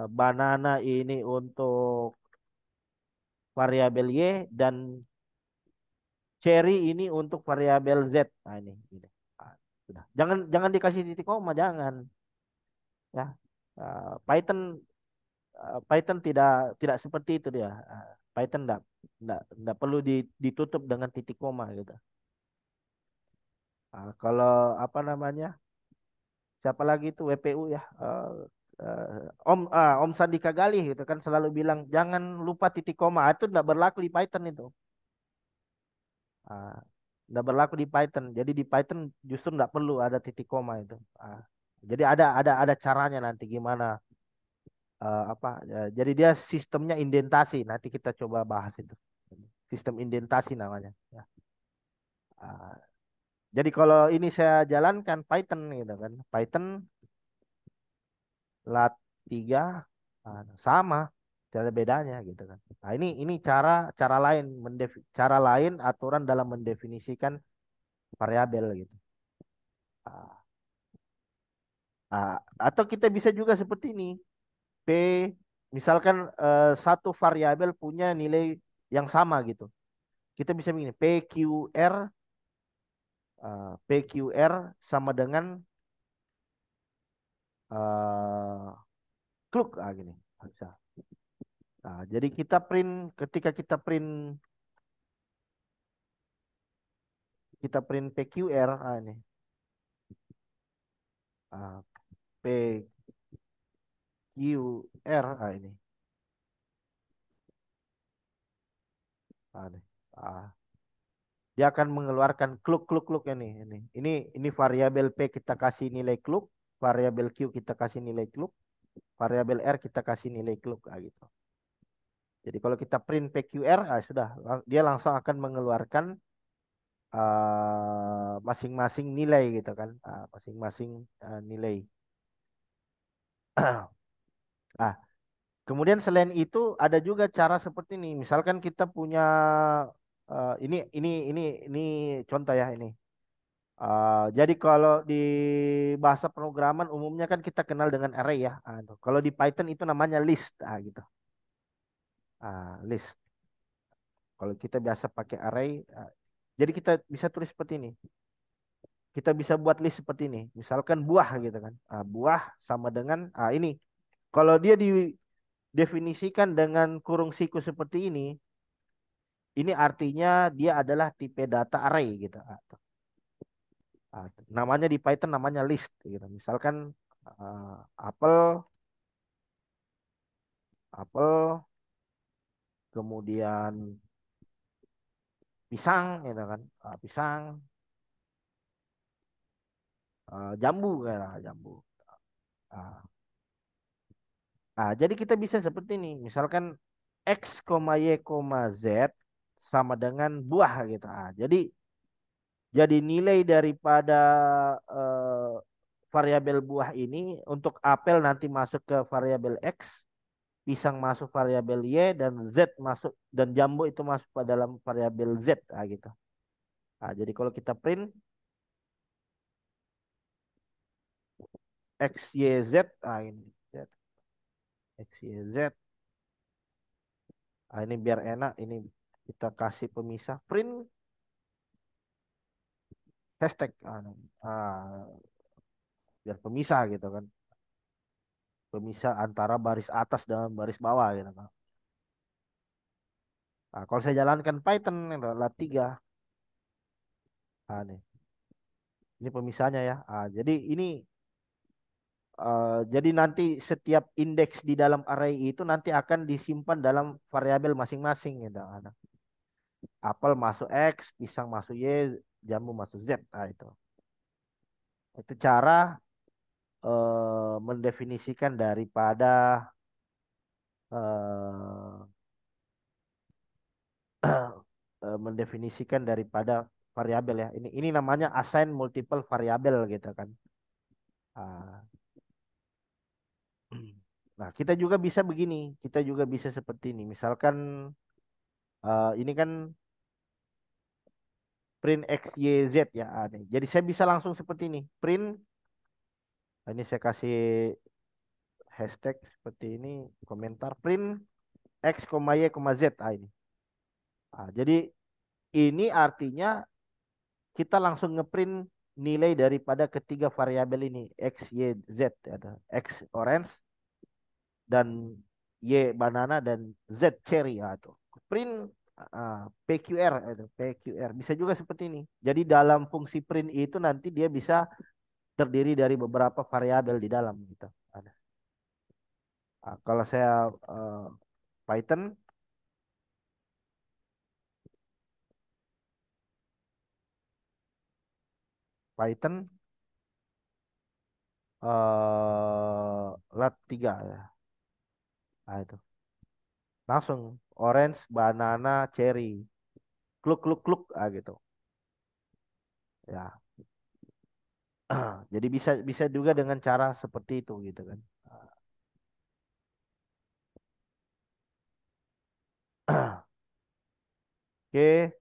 Speaker 1: banana ini untuk variabel Y, dan cherry ini untuk variabel Z. Nah, ini. Gini. Ah, sudah. Jangan jangan dikasih titik koma, jangan. Ya. Python Python tidak seperti itu dia. Python enggak perlu ditutup dengan titik koma gitu. Kalau apa namanya? Siapa lagi itu WPU ya? Om Sandika Galih gitu kan selalu bilang jangan lupa titik koma. Itu enggak berlaku di Python itu. Ah, nggak berlaku di Python. Jadi di Python justru nggak perlu ada titik koma itu. Jadi ada caranya nanti gimana apa? Jadi dia sistemnya indentasi. Nanti kita coba bahas itu. Sistem indentasi namanya. Ya. Ah, jadi kalau ini saya jalankan Python gitu kan. Python lat 3 sama, tidak ada bedanya gitu kan. Nah, ini cara cara lain cara lain aturan dalam mendefinisikan variabel gitu. Ah, atau kita bisa juga seperti ini. P misalkan satu variabel punya nilai yang sama gitu. Kita bisa begini, PQR sama dengan uh, clock gini. Bisa. Nah, jadi ketika kita print PQR ini. Ah, PQR ini. Nih. Ah, dia akan mengeluarkan kluk ini variabel P kita kasih nilai kluk, variabel Q kita kasih nilai kluk, variabel R kita kasih nilai kluk gitu. Jadi kalau kita print PQR sudah dia langsung akan mengeluarkan masing-masing nilai gitu kan. Masing-masing nilai. ah Kemudian selain itu ada juga cara seperti ini. Misalkan kita punya ini contoh ya ini. Jadi kalau di bahasa pemrograman umumnya kan kita kenal dengan array ya. Kalau di Python itu namanya list, gitu. List. Kalau kita biasa pakai array, jadi kita bisa tulis seperti ini. Kita bisa buat list seperti ini. Misalkan buah gitu kan. Buah sama dengan ini. Kalau dia didefinisikan dengan kurung siku seperti ini artinya dia adalah tipe data array gitu. Namanya di Python namanya list gitu. Misalkan uh, apel, apel, kemudian pisang gitu kan. Pisang, jambu kayak jambu. Ah, jadi kita bisa seperti ini. Misalkan X, Y, Z sama dengan buah gitu. Jadi nilai daripada eh, variabel buah ini untuk apel nanti masuk ke variabel X, pisang masuk variabel Y dan Z masuk dan jambu itu masuk ke dalam variabel Z gitu. Jadi kalau kita print X Y Z ini Z, X Y Z. Ini biar enak ini kita kasih pemisah print hashtag biar pemisah gitu kan. Pemisah antara baris atas dan baris bawah gitu kan. Kalau saya jalankan Python ini adalah 3. Nih. Ini pemisahnya ya. Jadi nanti setiap indeks di dalam array itu nanti akan disimpan dalam variabel masing-masing gitu. Apel masuk X, pisang masuk Y, jambu masuk Z. Itu. Itu cara mendefinisikan daripada eh, mendefinisikan daripada variabel ya. Ini namanya assign multiple variabel gitu kan. Ah, Nah, kita juga bisa begini. Kita juga bisa seperti ini. Misalkan ini kan print X, Y, Z ya. Nih. Jadi saya bisa langsung seperti ini. Print, ini saya kasih hashtag seperti ini. Komentar print X, Y, Z. Ini. Jadi Ini artinya kita langsung ngeprint nilai daripada ketiga variabel ini x, y, z atau x orange dan y banana dan z cherry atau print PQR itu PQR bisa juga seperti ini. Jadi dalam fungsi print itu nanti dia bisa terdiri dari beberapa variabel di dalam gitu. Ada. Kalau saya uh, Python Python lat 3 ya. Nah, itu. Langsung orange, banana, cherry. Kluk kluk kluk gitu. Ya. Jadi bisa bisa juga dengan cara seperti itu gitu kan. Oke,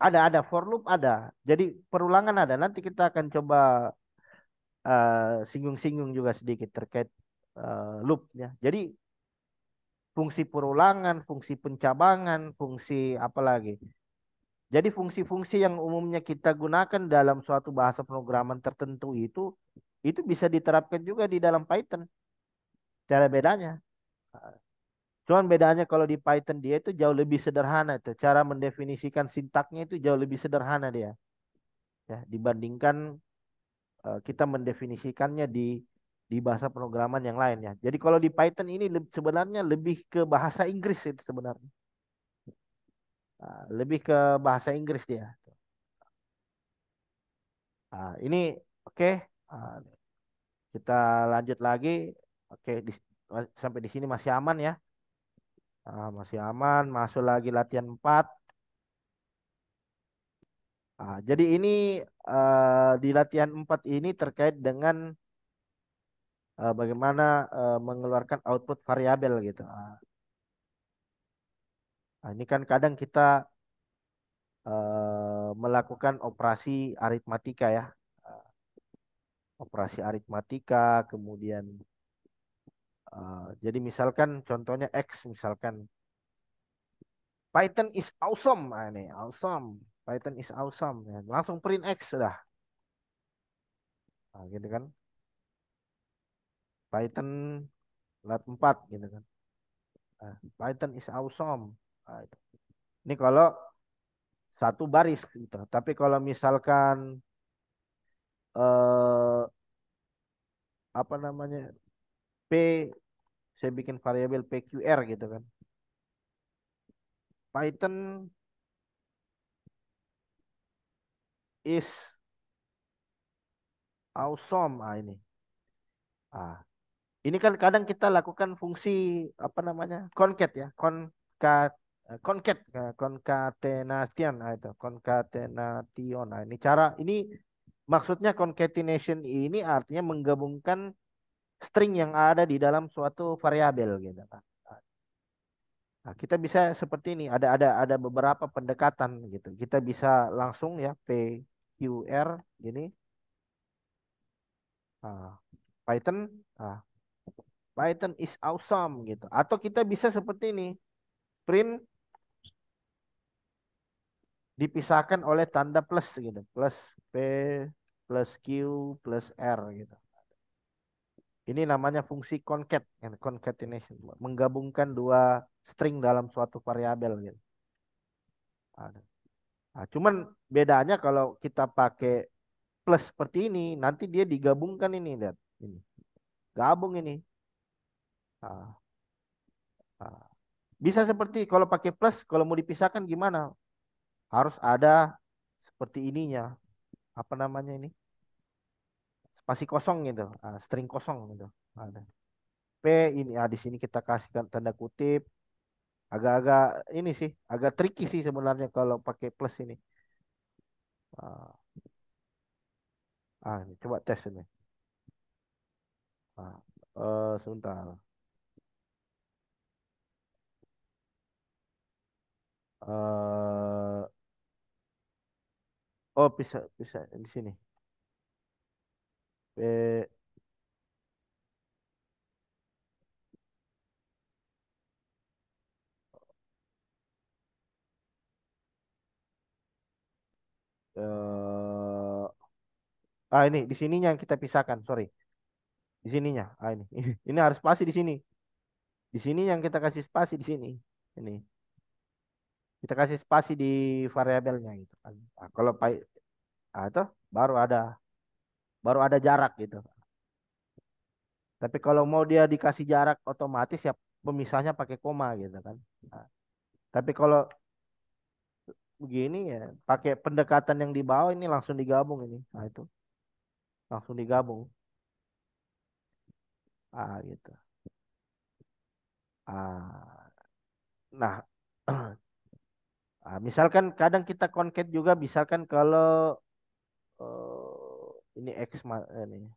Speaker 1: ada for loop ada. Jadi perulangan ada. Nanti kita akan coba singgung-singgung juga sedikit terkait loop ya. Jadi fungsi perulangan, fungsi pencabangan, fungsi apa lagi? Jadi fungsi-fungsi yang umumnya kita gunakan dalam suatu bahasa pemrograman tertentu itu bisa diterapkan juga di dalam Python. Cara bedanya. Cuman bedanya kalau di Python dia itu jauh lebih sederhana itu. Cara mendefinisikan sintaknya itu jauh lebih sederhana dia. Ya, dibandingkan kita mendefinisikannya di bahasa pemrograman yang lain ya. Jadi kalau di Python ini sebenarnya lebih ke bahasa Inggris itu sebenarnya. Lebih ke bahasa Inggris dia. Ini oke. Ah, kita lanjut lagi. Oke, sampai di sini masih aman ya. Masih aman. Masuk lagi latihan 4. Jadi ini di latihan 4 ini terkait dengan bagaimana mengeluarkan output variabel gitu. Ini kan kadang kita melakukan operasi aritmatika ya. Eh, Operasi aritmatika, kemudian jadi misalkan contohnya X misalkan Python is awesome. Ini awesome. Python is awesome. Ya, langsung print X sudah. Gitu kan. Python lat 4 gitu kan. Python is awesome. Itu. Ini kalau satu baris gitu. Tapi kalau misalkan eh apa namanya? P saya bikin variabel PQR gitu kan. Python is awesome. Ini. Ah, ini kan kadang kita lakukan fungsi apa namanya? Concat ya, concat, concatenation, itu concatenation. Nah, ini cara ini maksudnya concatenation ini artinya menggabungkan string yang ada di dalam suatu variabel gitu kan. Nah, kita bisa seperti ini, ada beberapa pendekatan gitu. Kita bisa langsung ya PQR gini, ah, Python, ah, Python is awesome gitu. Atau kita bisa seperti ini, print dipisahkan oleh tanda plus gitu, plus P plus Q plus R gitu. Ini namanya fungsi concat, concatenation, menggabungkan dua string dalam suatu variabel gitu. Ada. Nah, cuman bedanya kalau kita pakai plus seperti ini, nanti dia digabungkan ini, lihat ini, gabung ini. Ah, ah. Bisa seperti kalau pakai plus, kalau mau dipisahkan gimana? Harus ada seperti ininya, apa namanya ini? Spasi kosong gitu, string kosong gitu. Ada. P ini, di sini kita kasihkan tanda kutip. Agak-agak ini sih, agak tricky sih sebenarnya kalau pakai plus ini. Ah, ini coba tes ini. Ah, sebentar. eh oh bisa bisa di sini. P eh ini di sininya yang kita pisahkan, sorry. Di sininya. Ini. Ini harus spasi di sini. Di sini yang kita kasih spasi di sini. Ini. Kita kasih spasi di variabelnya gitu kan. Nah, kalau itu baru ada jarak gitu. Tapi kalau mau dia dikasih jarak otomatis ya pemisahnya pakai koma gitu kan. Nah, tapi kalau begini ya pakai pendekatan yang di bawah ini langsung digabung ini. Nah itu langsung digabung. Gitu. Ah, nah, misalkan kadang kita concat juga, misalkan kalau ini ini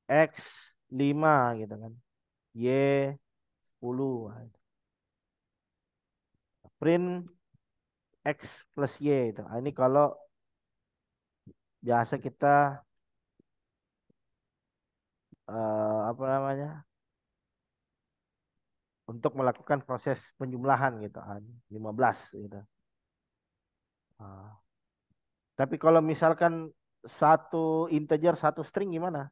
Speaker 1: X 5 gitu kan. Y 10. Nah, itu. Print X plus Y itu. Nah, ini kalau biasa kita apa namanya? Untuk melakukan proses penjumlahan gitu. 15 gitu. Ah. Tapi kalau misalkan satu integer satu string gimana?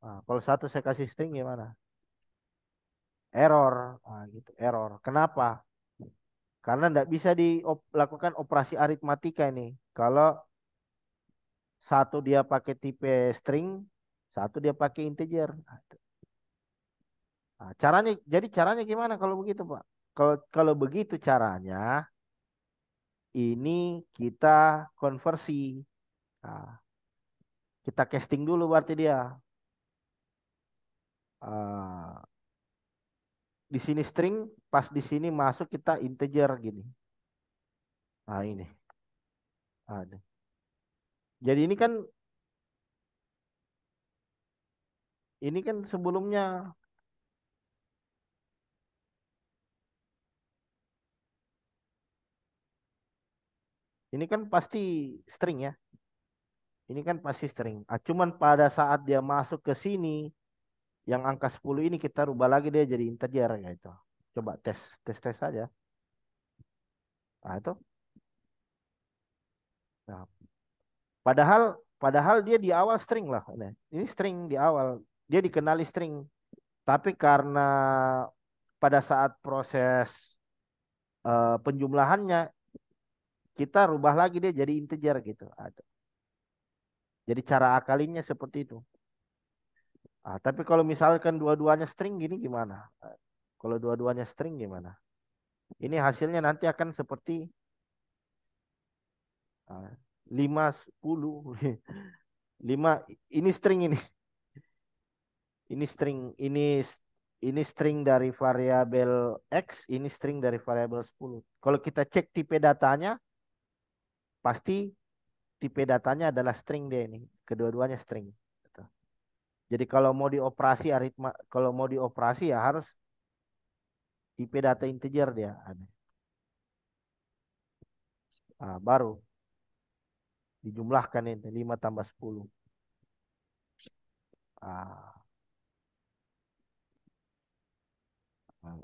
Speaker 1: Kalau satu saya kasih string gimana? Error. Gitu, error. Kenapa? Karena tidak bisa dilakukan operasi aritmatika ini. Kalau satu dia pakai tipe string, satu dia pakai integer. Jadi caranya gimana kalau begitu, Pak? Kalau begitu caranya, ini kita konversi. Nah, kita casting dulu berarti dia. Ah, di sini string, pas di sini masuk kita integer gini. Ini. Ini. Jadi ini kan sebelumnya ini kan pasti string ya. Ini kan pasti string. Cuman pada saat dia masuk ke sini, yang angka 10 ini kita rubah lagi dia jadi integer gitu. Coba tes saja. Itu. Nah, padahal padahal dia di awal string lah. Ini string di awal. Dia dikenali string. Tapi karena pada saat proses penjumlahannya kita rubah lagi dia jadi integer gitu. Jadi cara akalinnya seperti itu. Tapi kalau misalkan dua-duanya string gini gimana? Kalau dua-duanya string gimana? Ini hasilnya nanti akan seperti 5, 10. 5 ini string ini. Ini string ini string dari variabel X, ini string dari variabel 10. Kalau kita cek tipe datanya, pasti tipe datanya adalah string dia ini. Kedua-duanya string. Gitu. Jadi kalau mau dioperasi ya harus tipe data integer dia. Baru dijumlahkan ini 5 tambah 10. Ah, ah.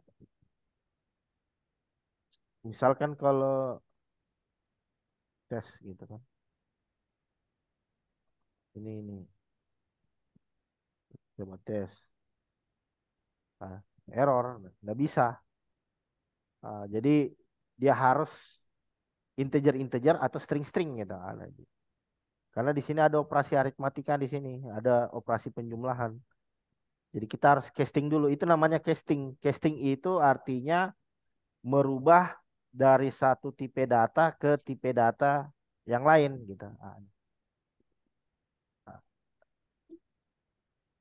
Speaker 1: Misalkan kalau tes gitu kan. Ini coba tes. Error, nggak bisa. Jadi dia harus integer-integer atau string-string gitu. Karena di sini ada operasi aritmatika di sini, ada operasi penjumlahan. Jadi kita harus casting dulu. Itu namanya casting. Casting itu artinya merubah dari satu tipe data ke tipe data yang lain gitu. Nah,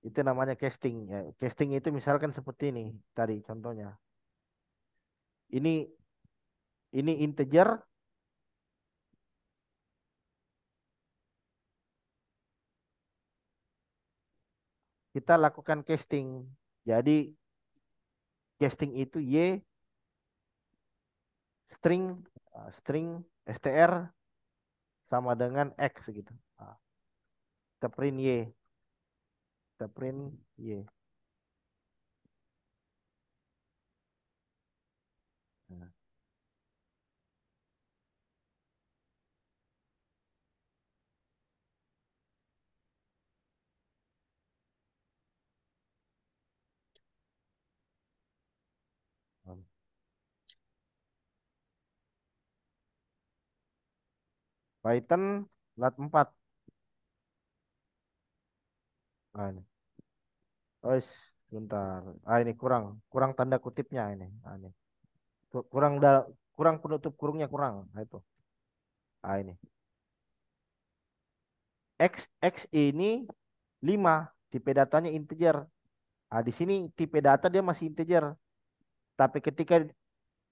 Speaker 1: itu namanya casting ya. Casting itu misalkan seperti ini tadi contohnya. Ini ini integer, kita lakukan casting. Jadi casting itu y string string str sama dengan x gitu. Nah, kita print y, kita print y. Nah, Python lat 4. Nah, ini. Oh, sebentar. Ini kurang, kurang tanda kutipnya ini. Ini. Kurang kurang penutup kurungnya kurang. Nah, itu. Ini. X ini 5, tipe datanya integer. Di sini tipe data dia masih integer. Tapi ketika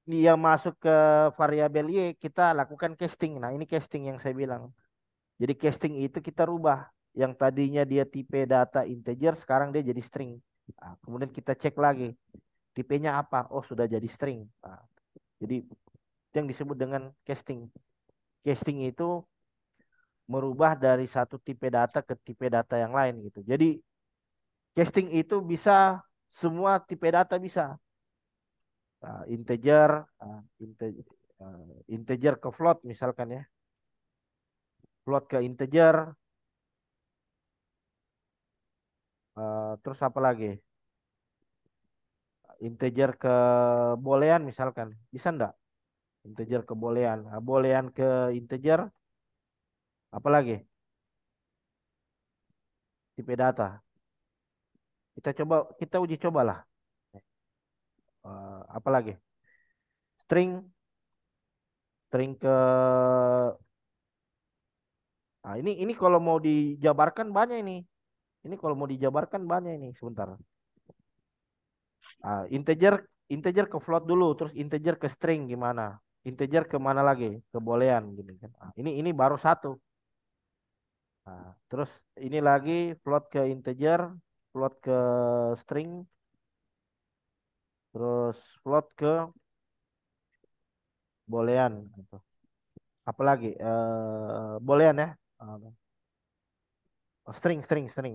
Speaker 1: dia masuk ke variabel Y, kita lakukan casting. Nah, ini casting yang saya bilang. Jadi casting itu kita rubah. Yang tadinya dia tipe data integer, sekarang dia jadi string. Nah, kemudian kita cek lagi. Tipenya apa? Oh, sudah jadi string. Nah, jadi itu yang disebut dengan casting. Casting itu merubah dari satu tipe data ke tipe data yang lain gitu. Jadi casting itu bisa semua tipe data bisa. Integer, uh, inte- integer ke float misalkan ya. Float ke integer, terus apa lagi? Integer ke boolean misalkan. Bisa enggak? Integer ke boolean. Boolean ke integer, apa lagi? Tipe data. Kita uji cobalah. Apa lagi? String, string ke ini kalau mau dijabarkan banyak ini. Ini kalau mau dijabarkan banyak ini. Sebentar. Integer integer ke float dulu, terus integer ke string gimana? Integer ke mana lagi? Ke boolean gitu kan. Ini baru satu. Terus ini lagi float ke integer, float ke string, terus float ke boolean gitu. Apalagi boolean ya. Ah, string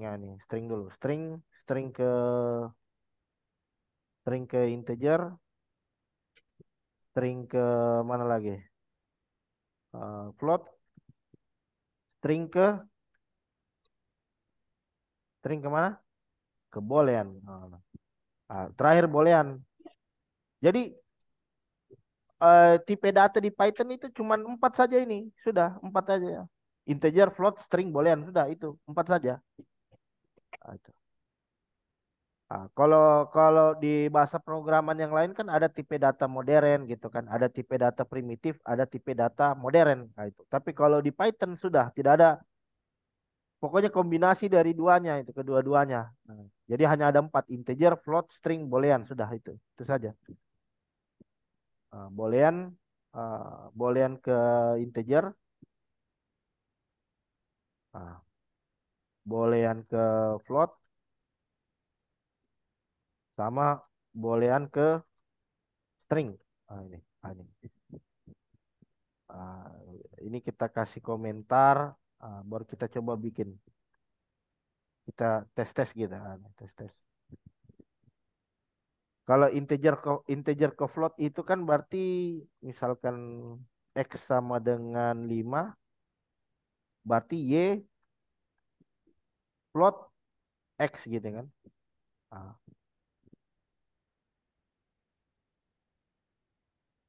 Speaker 1: ya ini, string dulu. String ke integer, string ke mana lagi? Float, string ke string ke mana? Ke boolean. Terakhir boolean. Jadi tipe data di Python itu cuma 4 saja ini. Sudah 4 saja. Integer, float, string, boolean. Sudah itu 4 saja. Itu. Kalau kalau di bahasa programan yang lain kan ada tipe data modern gitu kan. Ada tipe data primitif, ada tipe data modern. Nah, itu. Tapi kalau di Python sudah tidak ada. Pokoknya kombinasi dari duanya itu kedua-duanya. Nah, jadi hanya ada 4 integer, float, string, boolean. Sudah itu. Itu saja. Boolean, boolean ke integer, boolean ke float, sama boolean ke string. Ini, ini. Ah, ini kita kasih komentar, baru kita coba bikin. Kita tes-tes gitu, tes-tes. Kalau integer ke float itu kan berarti misalkan x sama dengan 5, berarti y float x gitu kan. Ah,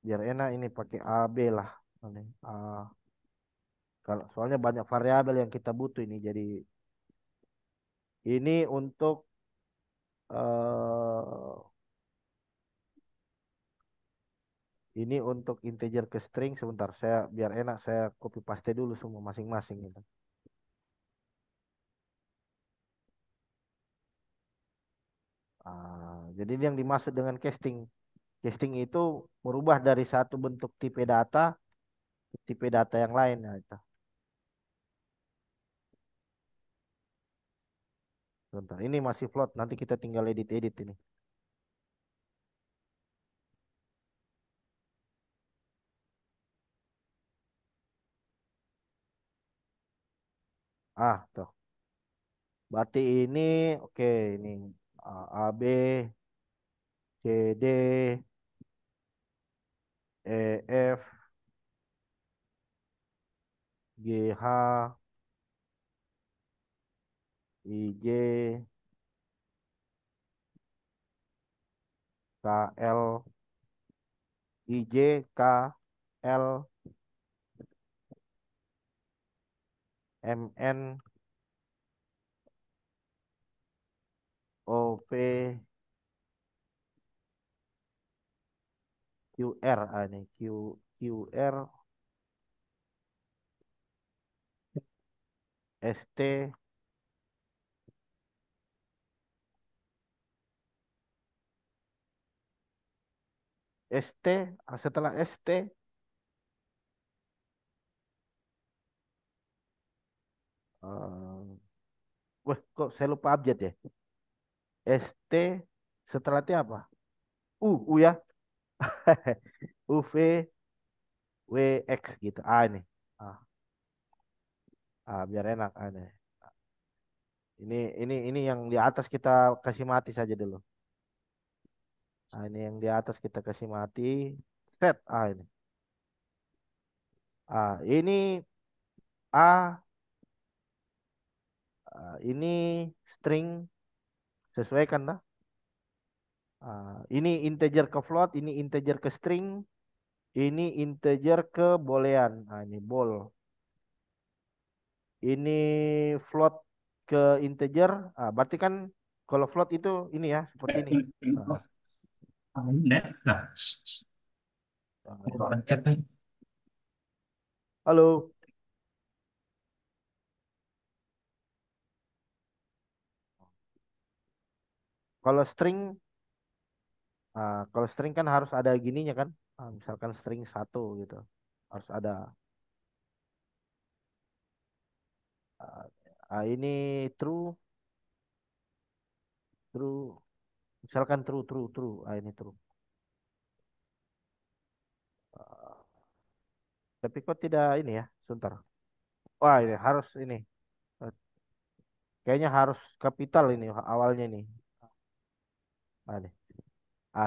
Speaker 1: biar enak ini pakai A B lah. Ini, kalau soalnya banyak variabel yang kita butuh ini, jadi ini untuk eh ini untuk integer ke string. Sebentar, saya biar enak saya copy paste dulu semua masing-masing gitu. Jadi ini yang dimaksud dengan casting. Casting itu merubah dari satu bentuk tipe data ke tipe data yang lain. Nah, itu. Sebentar, ini masih float. Nanti kita tinggal edit-edit ini. Tuh. Berarti ini oke ini A B C D E F G H I J K L I J K L MN OP QR ini QR ST ST setelah ST eh, wah kok saya lupa abjad ya. ST setelah T apa? U ya. UV WX gitu. Ini. Ah, biar enak ini. Ini yang di atas kita kasih mati saja dulu. Ini yang di atas kita kasih mati. Set. Ini. Ini A. Ini string sesuaikan lah. Ini integer ke float, ini integer ke string, ini integer ke boolean. Ini bol. Ini float ke integer. Berarti kan kalau float itu ini ya, seperti ini. Ah,
Speaker 2: Nah,
Speaker 1: ini.
Speaker 2: pencet nih.
Speaker 1: Halo. Kalau string, kalau string kan harus ada gininya kan. Misalkan string satu gitu, harus ada. Ah, ini true, true. Misalkan true, true, true. Ini true. Ah, tapi kok tidak ini ya, sebentar. Wah, ini harus ini. Eh, Kayaknya harus kapital ini awalnya nih. Ini.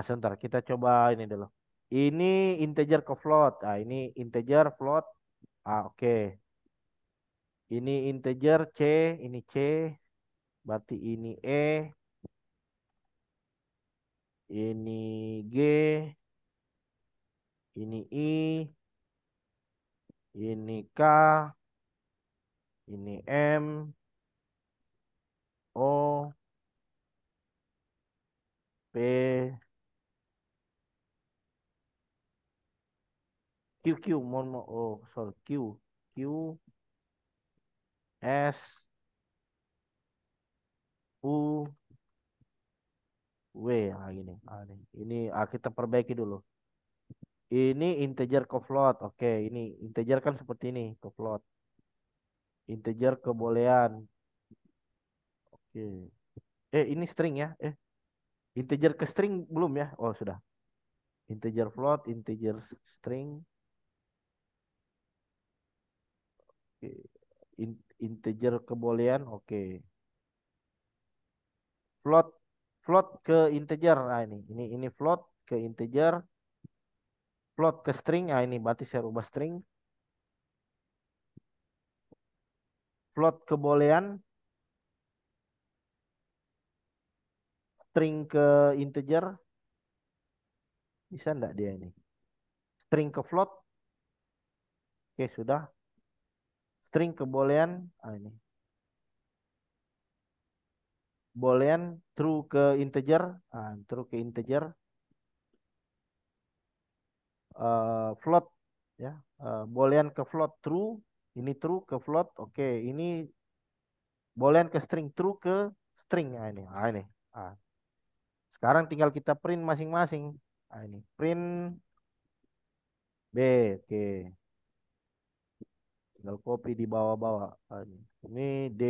Speaker 1: Sebentar, kita coba ini dulu. Ini integer ke float. Ini integer float. Oke. Ini integer C, ini C, berarti ini E, ini G, ini I, ini K, ini M, O, P, Q, oh sorry, Q, S, U, W. Gini. Ini kita perbaiki dulu. Ini integer ke float. Oke, ini integer kan seperti ini ke float. Integer ke boolean. Oke. Ini string ya. Integer ke string belum ya? Oh, sudah. Integer float, integer string. Oke. Integer ke boolean. Oke. Float, float ke integer. Ini float ke integer, float ke string. Ini berarti saya rubah string. Float ke boolean, string ke integer. Bisa enggak dia ini? String ke float. Oke, sudah. String ke boolean. Ini. Boolean true ke integer. True ke integer. Float ya. Boolean ke float true. Ini true ke float. Oke, ini boolean ke string true ke string. Ini. Ini. Ah, Sekarang tinggal kita print masing-masing. Ini print B. Oke. Tinggal copy di bawah-bawah. Ini D.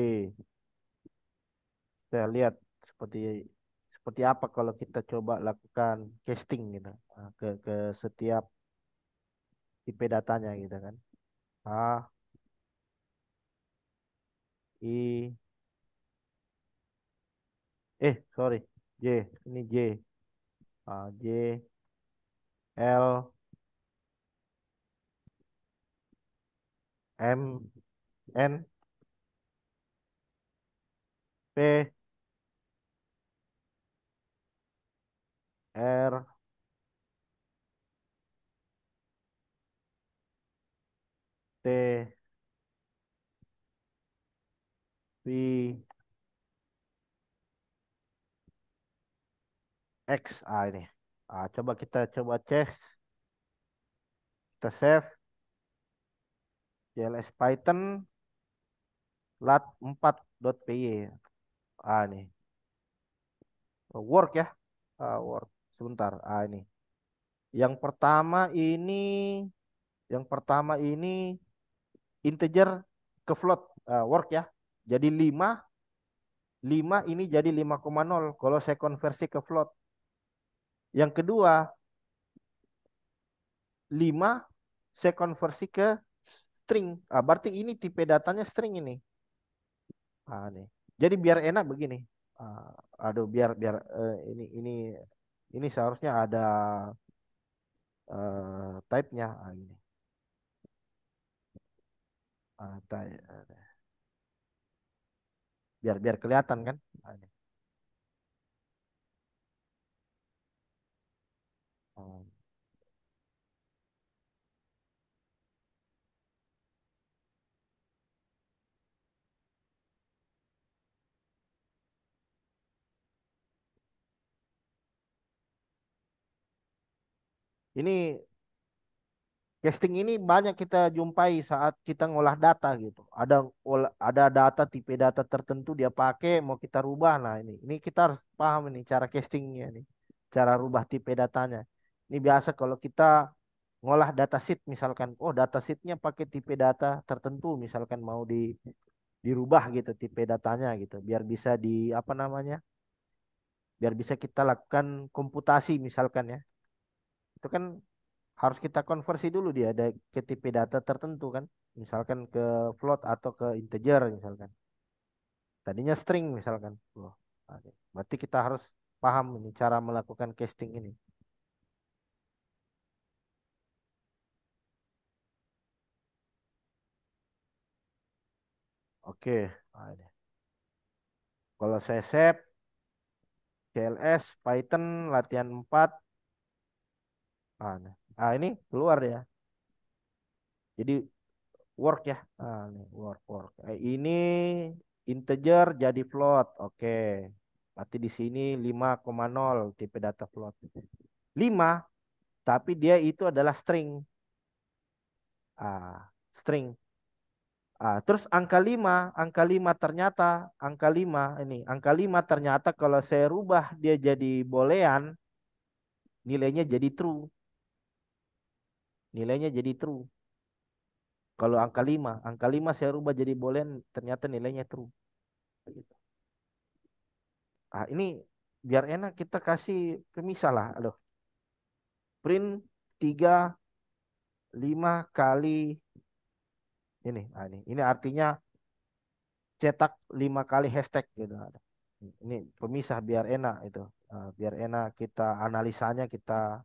Speaker 1: Kita lihat seperti seperti apa kalau kita coba lakukan casting gitu. Ke setiap IP datanya gitu kan. A, I, sorry. J. Ini J. J, L, M, N, P, R, T, X. Ini. Coba kita coba cek. Kita save. CLS Python lat4.py. Ini. Work ya. Work. Sebentar. Ini. Yang pertama ini. Yang pertama ini integer ke float. Work ya. Jadi 5 ini jadi 5,0 kalau saya konversi ke float. Yang kedua, 5 saya konversi ke string. Berarti ini tipe datanya string ini. Nih. Jadi biar enak begini. Ah, aduh, biar biar ini seharusnya ada type-nya. Ini. Biar biar kelihatan kan. Ini. Oh. Ini casting ini banyak kita jumpai saat kita ngolah data gitu. Ada data tipe data tertentu dia pakai mau kita rubah. Nah, ini kita harus paham ini cara castingnya nih. Cara rubah tipe datanya. Ini biasa kalau kita ngolah datasheet misalkan, oh datasheetnya pakai tipe data tertentu misalkan mau dirubah gitu tipe datanya gitu biar bisa di apa namanya? Biar bisa kita lakukan komputasi misalkan ya. Itu kan harus kita konversi dulu dia ada ke tipe data tertentu kan misalkan ke float atau ke integer misalkan tadinya string misalkan. Oke. Berarti kita harus paham ini cara melakukan casting ini. Oke. Ini. Kalau saya save CLS Python latihan 4. Ini keluar ya jadi work ya. Ini work. Ini integer jadi float. Oke. Berarti di sini 5,0 tipe data float. 5 tapi dia itu adalah string. String. Terus angka 5 ini, angka 5 ternyata kalau saya rubah dia jadi boolean, nilainya jadi true. Nilainya jadi true. Kalau angka 5 saya rubah jadi boolean, ternyata nilainya true. Gitu. Ini biar enak kita kasih pemisah lah. Aduh. Print 3 5 kali ini. Ini artinya cetak 5 kali hashtag gitu. Ini pemisah biar enak itu. Biar enak kita analisanya kita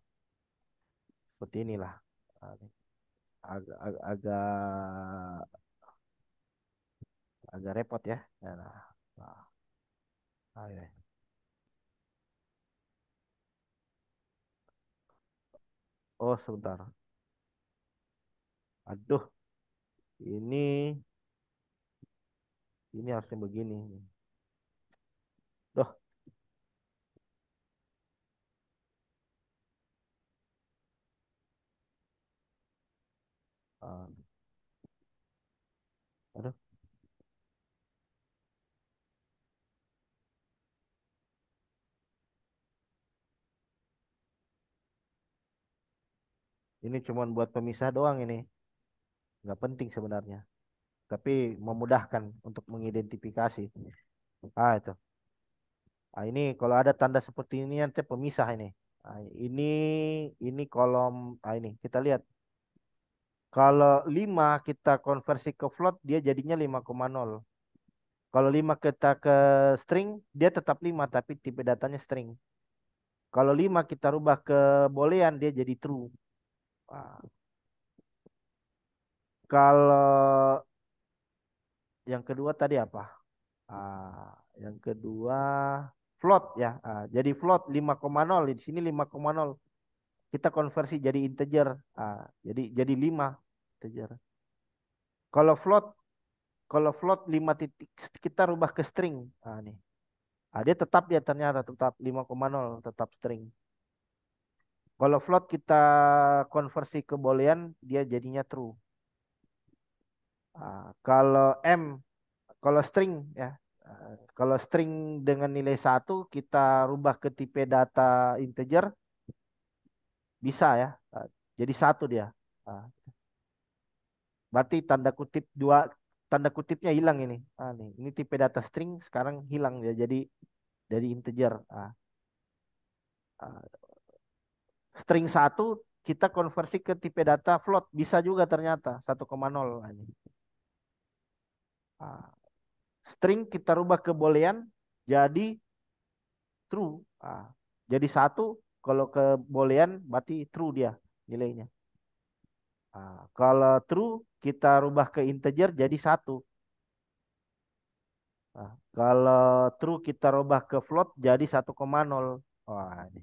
Speaker 1: seperti inilah. Ini agak agak repot ya. Nah, ini. Oh sebentar. Aduh, ini harusnya begini. Duh, ah, aduh. Ini cuma buat pemisah doang ini. Nggak penting sebenarnya. Tapi memudahkan untuk mengidentifikasi. Itu. Ini kalau ada tanda seperti ini nanti pemisah ini. Ini kolom. Ini kita lihat. Kalau 5 kita konversi ke float dia jadinya 5,0. Kalau 5 kita ke string dia tetap 5 tapi tipe datanya string. Kalau 5 kita rubah ke boolean dia jadi true. Nah, kalau yang kedua tadi apa? Yang kedua float ya. Jadi float 5,0 di sini 5,0 kita konversi jadi integer. Jadi 5 integer. Kalau float 5 titik kita rubah ke string. Nih. Dia tetap ya ternyata tetap 5,0 tetap string. Kalau float kita konversi ke boolean dia jadinya true. Kalau kalau string ya, kalau string dengan nilai satu kita rubah ke tipe data integer bisa ya. Jadi satu dia. Ah, Berarti tanda kutip dua, tanda kutipnya hilang ini. Nih, ini tipe data string sekarang hilang ya jadi integer. Ah, String satu kita konversi ke tipe data float bisa juga ternyata 1,0. Ini. Ah, String kita rubah ke boolean jadi true. Jadi satu kalau ke boolean berarti true dia nilainya. Kalau true kita rubah ke integer jadi satu. Kalau true kita rubah ke float jadi 1,0. Wah, ini.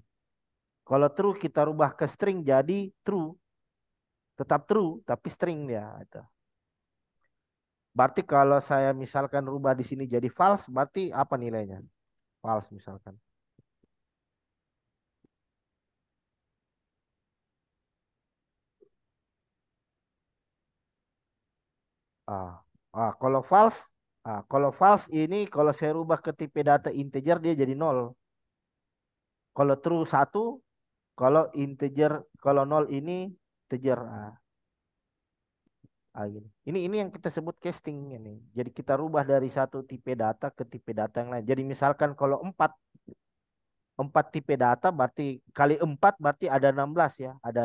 Speaker 1: Kalau true kita rubah ke string jadi true, tetap true tapi string dia itu. Berarti kalau saya misalkan rubah di sini jadi false, berarti apa nilainya? False misalkan. Ah, kalau false ini kalau saya rubah ke tipe data integer dia jadi nol. Kalau true satu, kalau integer, kalau nol ini integer. Gini. Ini yang kita sebut casting ini. Jadi kita rubah dari satu tipe data ke tipe data yang lain. Jadi misalkan kalau empat tipe data berarti kali 4 berarti ada 16 ya. Ada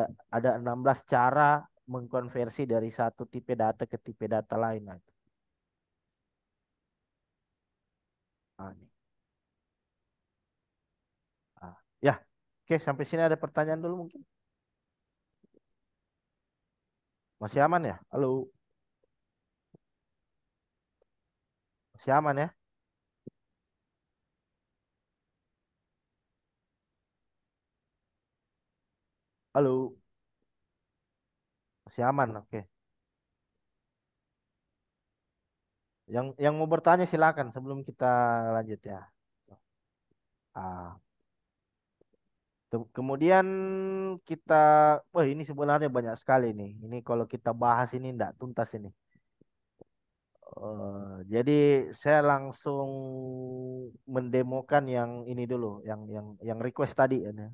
Speaker 1: 16 cara mengkonversi dari satu tipe data ke tipe data lain. Ini. Ya, oke sampai sini ada pertanyaan dulu mungkin. Masih aman ya? Halo, masih aman ya? Halo, masih aman. Oke. Yang mau bertanya silakan sebelum kita lanjut ya. Ah, Kemudian kita, wah ini sebenarnya banyak sekali nih. Ini kalau kita bahas ini enggak tuntas ini. Jadi saya langsung mendemokan yang ini dulu, yang request tadi ini,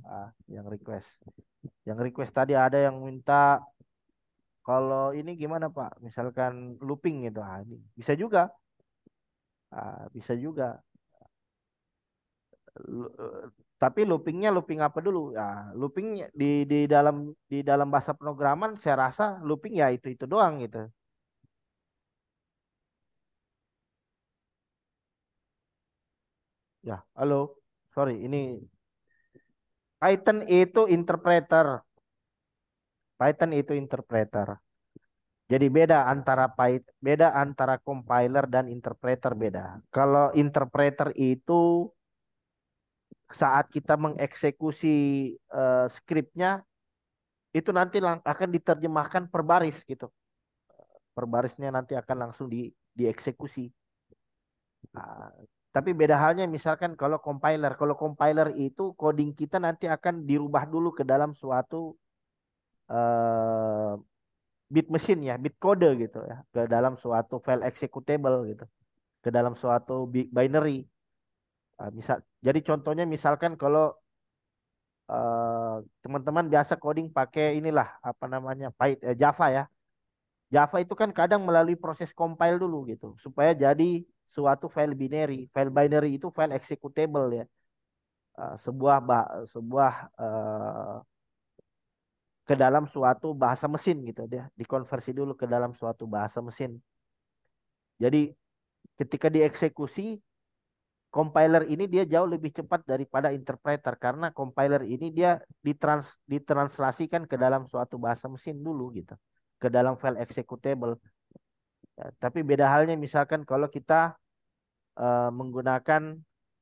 Speaker 1: yang request, tadi ada yang minta kalau ini gimana Pak? Misalkan looping gitu, ini bisa juga, bisa juga. Lu- eh, tapi loopingnya looping apa dulu? Looping di dalam bahasa pemrograman saya rasa looping ya itu doang gitu. Ya, halo. Sorry, ini Python itu interpreter. Python itu interpreter. Jadi beda antara compiler dan interpreter beda. Kalau interpreter itu saat kita mengeksekusi skripnya itu nanti akan diterjemahkan per baris gitu. Per barisnya nanti akan langsung dieksekusi. Ah, tapi beda halnya misalkan kalau compiler itu coding kita nanti akan dirubah dulu ke dalam suatu eh, bit mesin ya, bit kode gitu ya, ke dalam suatu file executable gitu, ke dalam suatu binary. Jadi contohnya misalkan kalau teman-teman biasa coding pakai inilah apa namanya Java ya. Java itu kan kadang melalui proses compile dulu gitu supaya jadi suatu file binary. File binary itu file executable ya. Sebuah ke dalam suatu bahasa mesin gitu dia dikonversi dulu ke dalam suatu bahasa mesin. Jadi ketika dieksekusi compiler ini dia jauh lebih cepat daripada interpreter karena compiler ini dia ditranslasikan ke dalam suatu bahasa mesin dulu gitu ke dalam file executable. Ya, tapi beda halnya misalkan kalau kita menggunakan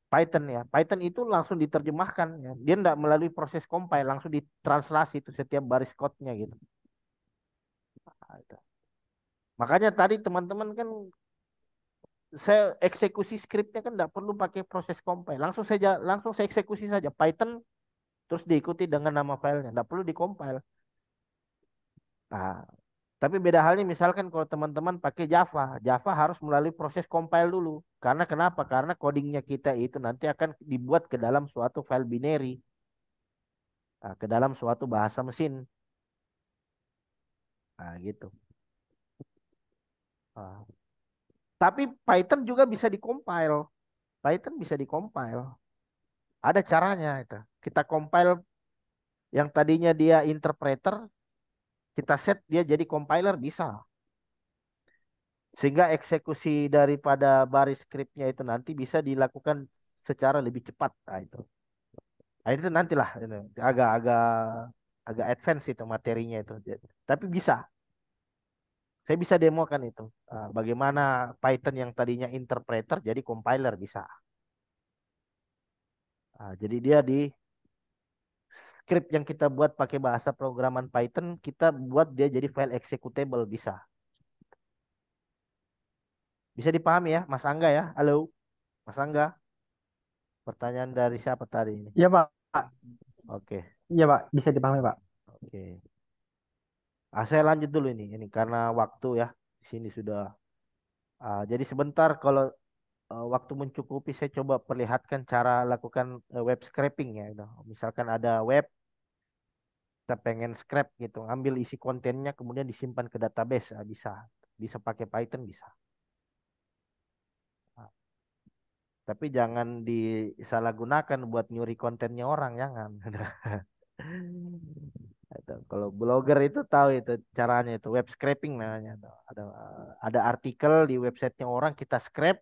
Speaker 1: Python ya. Python itu langsung diterjemahkan ya. Dia tidak melalui proses compile, langsung ditranslasi itu setiap baris code-nya gitu. Itu. Makanya tadi teman-teman kan saya eksekusi skripnya kan nggak perlu pakai proses compile. Langsung saya eksekusi saja Python terus diikuti dengan nama filenya. Nggak perlu di-compile. Nah, tapi beda halnya misalkan kalau teman-teman pakai Java. Java harus melalui proses compile dulu. Karena kenapa? Karena codingnya kita itu nanti akan dibuat ke dalam suatu file binary. Nah, ke dalam suatu bahasa mesin. Nah, gitu. Nah, tapi Python juga bisa di-compile. Python bisa di-compile. Ada caranya itu. Kita compile yang tadinya dia interpreter, kita set dia jadi compiler bisa. Sehingga eksekusi daripada baris scriptnya itu nanti bisa dilakukan secara lebih cepat. Nah, itu. Nah, itu nantilah itu. Agak-agak agak advance itu materinya itu. Tapi bisa. Saya bisa demokan itu. Bagaimana Python yang tadinya interpreter jadi compiler bisa. Jadi dia di script yang kita buat pakai bahasa programan Python, kita buat dia jadi file executable bisa. Bisa dipahami ya, Mas Angga ya? Halo, Mas Angga. Pertanyaan dari siapa tadi ini?
Speaker 3: Iya Pak,
Speaker 1: Oke,
Speaker 3: iya Pak, bisa dipahami Pak.
Speaker 1: oke. Saya lanjut dulu ini karena waktu ya di sini sudah. Jadi sebentar kalau waktu mencukupi, saya coba perlihatkan cara lakukan web scraping ya. Gitu. Misalkan ada web, kita pengen scrap gitu, ambil isi kontennya kemudian disimpan ke database, bisa, bisa pakai Python bisa. Ah, tapi jangan disalahgunakan buat nyuri kontennya orang, jangan. Kalau blogger itu tahu itu caranya itu web scraping namanya. Tuh. Ada artikel di websitenya orang kita scrape,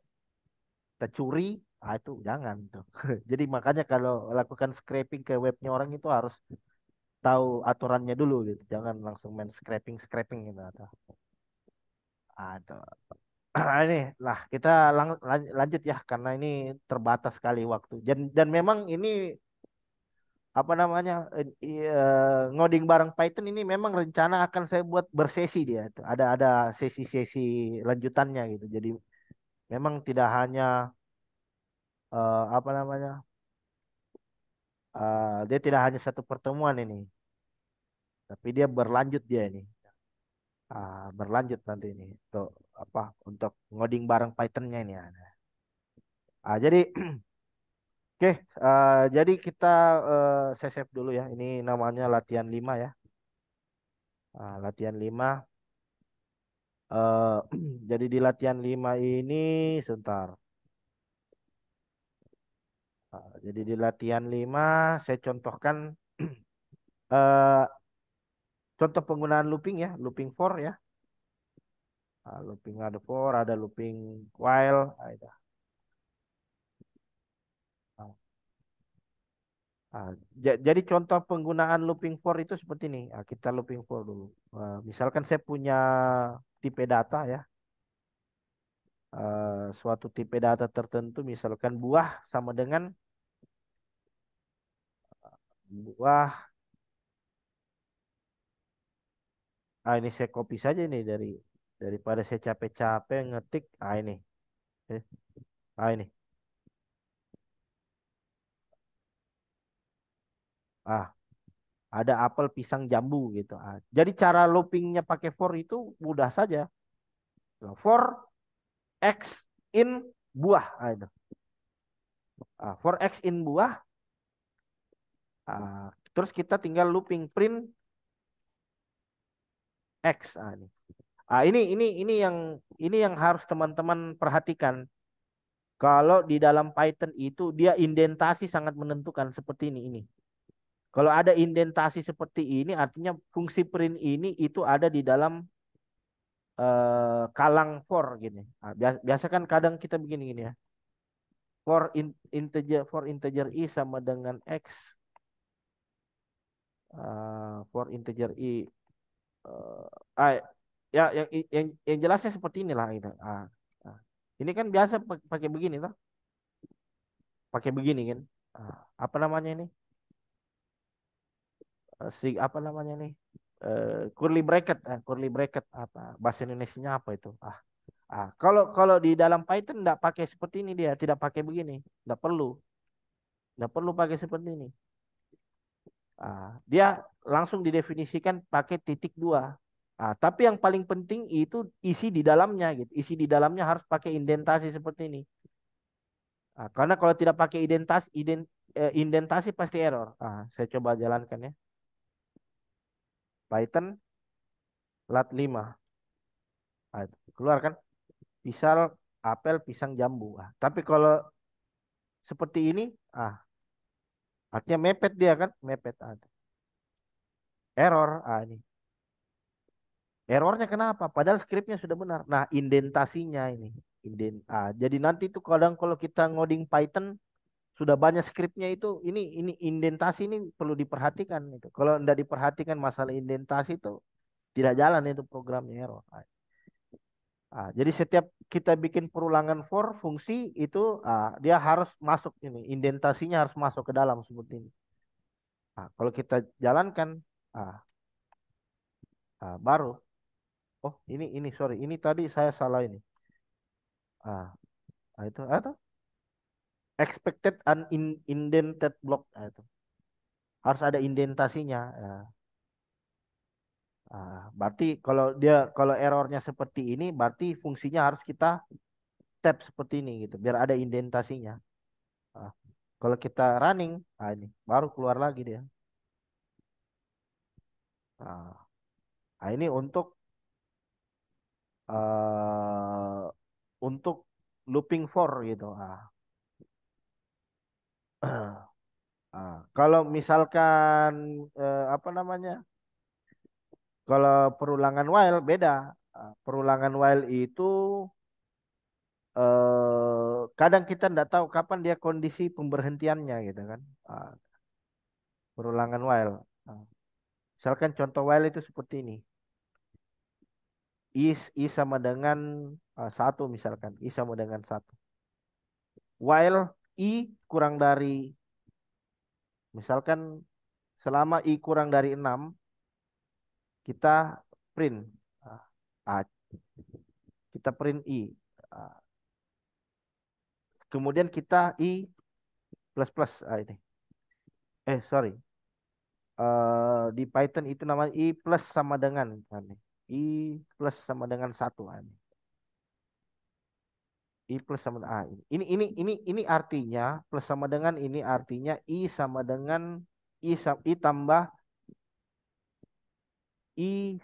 Speaker 1: kita curi, itu jangan tuh. Jadi makanya kalau lakukan scraping ke webnya orang itu harus tahu aturannya dulu gitu. Jangan langsung main scraping scraping gitu. Atau. Itu. Ini lah kita lanjut ya karena ini terbatas sekali waktu. Dan memang ini apa namanya ngoding bareng Python ini memang rencana akan saya buat bersesi dia itu ada sesi-sesi lanjutannya gitu jadi memang tidak hanya apa namanya dia tidak hanya satu pertemuan ini tapi dia berlanjut dia ini berlanjut nanti ini untuk apa untuk ngoding bareng Pythonnya ini ada jadi oke jadi kita saya save dulu ya ini namanya latihan 5 ya latihan 5 eh jadi di latihan 5 ini sebentar. Jadi di latihan 5 saya contohkan eh contoh penggunaan looping ya, looping for ya. Looping ada for, ada looping while, ada. Ah, jadi contoh penggunaan looping for itu seperti ini. Kita looping for dulu. Misalkan saya punya tipe data ya, suatu tipe data tertentu, misalkan buah sama dengan buah. Ini saya copy saja nih daripada saya capek-capek ngetik. Ini. Eh, ini. Ah, ada apel, pisang, jambu gitu. Jadi cara loopingnya pakai for itu mudah saja. For x in buah. Itu. For x in buah. Terus kita tinggal looping print x. Ini yang harus teman-teman perhatikan. Kalau di dalam Python itu dia indentasi sangat menentukan seperti ini. Kalau ada indentasi seperti ini, artinya fungsi print ini itu ada di dalam kalang for gini. Biasa kan kadang kita begini gini ya. For integer i sama dengan x. For integer i. Uh, ah, ya yang jelasnya seperti inilah ini. Ah. Ini kan biasa pakai begini toh. Pakai begini kan. Apa namanya ini? Apa namanya nih curly bracket apa bahasa Indonesianya apa itu Kalau kalau di dalam Python nggak pakai seperti ini, dia tidak pakai begini, nggak perlu pakai seperti ini. Dia langsung didefinisikan pakai titik dua. Tapi yang paling penting itu isi di dalamnya gitu. Isi di dalamnya harus pakai indentasi seperti ini. Karena kalau tidak pakai indentasi pasti error. Saya coba jalankan ya. Python lat 5. Keluar kan? Pisang, apel, pisang, jambu. Tapi kalau seperti ini, artinya mepet dia kan? Mepet. Error. Ini. Errornya kenapa? Padahal skripnya sudah benar. Nah, indentasinya ini. Jadi nanti itu kadang kalau kita ngoding Python sudah banyak skripnya itu, ini indentasi ini perlu diperhatikan itu. Kalau tidak diperhatikan masalah indentasi itu tidak jalan itu programnya error. Jadi setiap kita bikin perulangan for fungsi itu dia harus masuk ini, indentasinya harus masuk ke dalam seperti ini. Kalau kita jalankan ah, baru, oh ini sorry, ini tadi saya salah ini. Ah, itu atau expected indented block, itu harus ada indentasinya. Berarti kalau errornya seperti ini, berarti fungsinya harus kita tap seperti ini gitu, biar ada indentasinya. Ah, Kalau kita running, ini baru keluar lagi dia. Nah, ini eh, untuk looping for gitu. Kalau misalkan apa namanya? Kalau perulangan while beda. Perulangan while itu kadang kita tidak tahu kapan dia kondisi pemberhentiannya gitu kan. Ah, Perulangan while. Ah, Misalkan contoh while itu seperti ini. I sama dengan satu misalkan. I sama dengan satu. While I kurang dari, misalkan selama I kurang dari 6 kita print. Ah, ah, Kita print I. Ah, Kemudian kita I plus plus. Ini. Sorry. Di Python itu namanya I plus sama dengan. Ini. I plus sama dengan satu. Ini. I plus sama ini artinya plus sama dengan, ini artinya I sama dengan I tambah I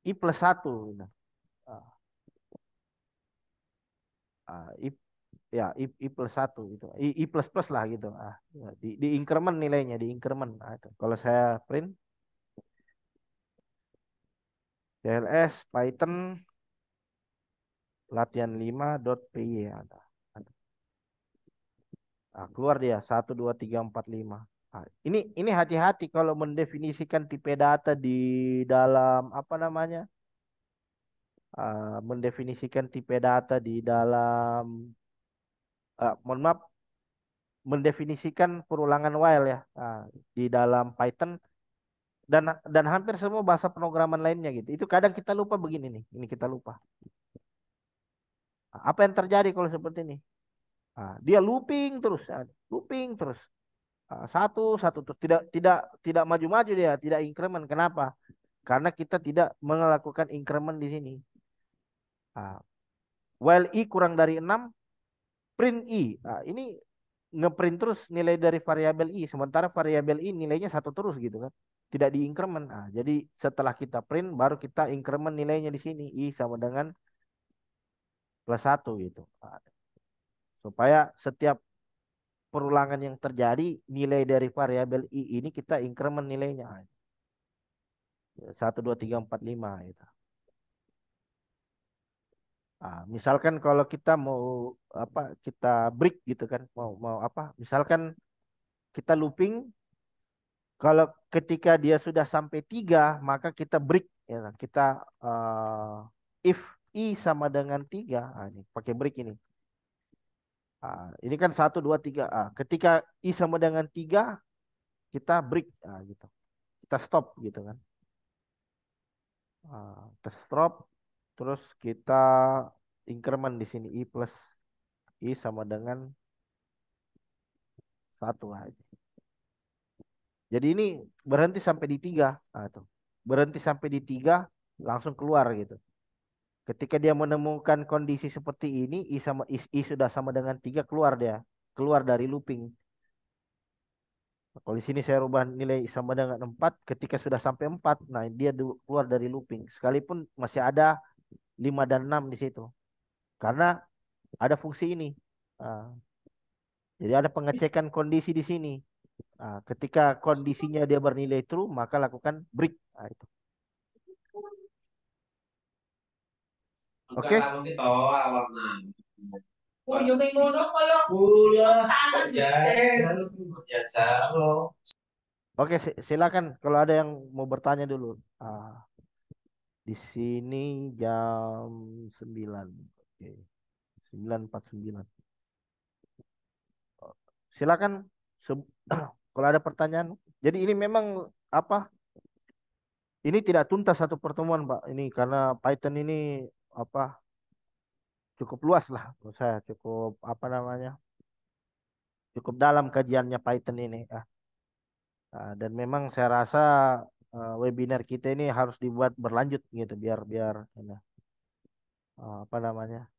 Speaker 1: I plus satu. Nah, ah, I ya I plus satu gitu, I plus plus lah gitu. Ya, di increment nilainya, di increment. Itu. Kalau saya print CLS Python latihan 5.py ada. Ada. Keluar dia 1 2 3 4 5. Ini hati-hati kalau mendefinisikan tipe data di dalam apa namanya, mendefinisikan tipe data di dalam, mohon maaf, mendefinisikan perulangan while ya, di dalam Python dan hampir semua bahasa pemrograman lainnya gitu. Itu kadang kita lupa begini nih, ini kita lupa. Apa yang terjadi kalau seperti ini? Dia looping terus, looping terus. Satu satu terus, tidak maju-maju dia, tidak increment. Kenapa? Karena kita tidak melakukan increment di sini. While I kurang dari 6 print I. Ini ngeprint terus nilai dari variabel I, sementara variabel I nilainya satu terus gitu kan, tidak diincrement. Jadi setelah kita print baru kita increment nilainya di sini, I sama dengan plus satu gitu. Supaya setiap perulangan yang terjadi nilai dari variabel I ini kita increment nilainya. 1 2 3 4 5 gitu. Misalkan kalau kita mau apa, kita break gitu kan, mau mau apa, misalkan kita looping. Kalau ketika dia sudah sampai 3, maka kita break. Ya, kita if I sama dengan 3, ini pakai break ini. Ini kan 1 2 3. Ketika I sama dengan 3, kita break. Gitu. Kita stop gitu kan. Kita stop. Terus kita increment di sini I plus I sama dengan 1 aja. Jadi ini berhenti sampai di 3. Nah, tuh. Berhenti sampai di 3 langsung keluar gitu. Ketika dia menemukan kondisi seperti ini, I sudah sama dengan 3 keluar dia. Keluar dari looping. Nah, kalau di sini saya rubah nilai I sama dengan 4, ketika sudah sampai 4, nah dia keluar dari looping. Sekalipun masih ada 5 dan 6 di situ. Karena ada fungsi ini. Nah, jadi ada pengecekan kondisi di sini. Nah, ketika kondisinya dia bernilai true, maka lakukan break. Nah, itu. Oke. Oke, silakan kalau ada yang mau bertanya dulu. Ah, di sini jam 9. Oke. 9.49. Silakan kalau ada pertanyaan. Jadi ini memang apa? Ini tidak tuntas satu pertemuan, Pak. Ini karena Python ini apa? Cukup luas lah menurut saya, cukup apa namanya? Cukup dalam kajiannya Python ini. Dan memang saya rasa webinar kita ini harus dibuat berlanjut gitu biar biar apa namanya?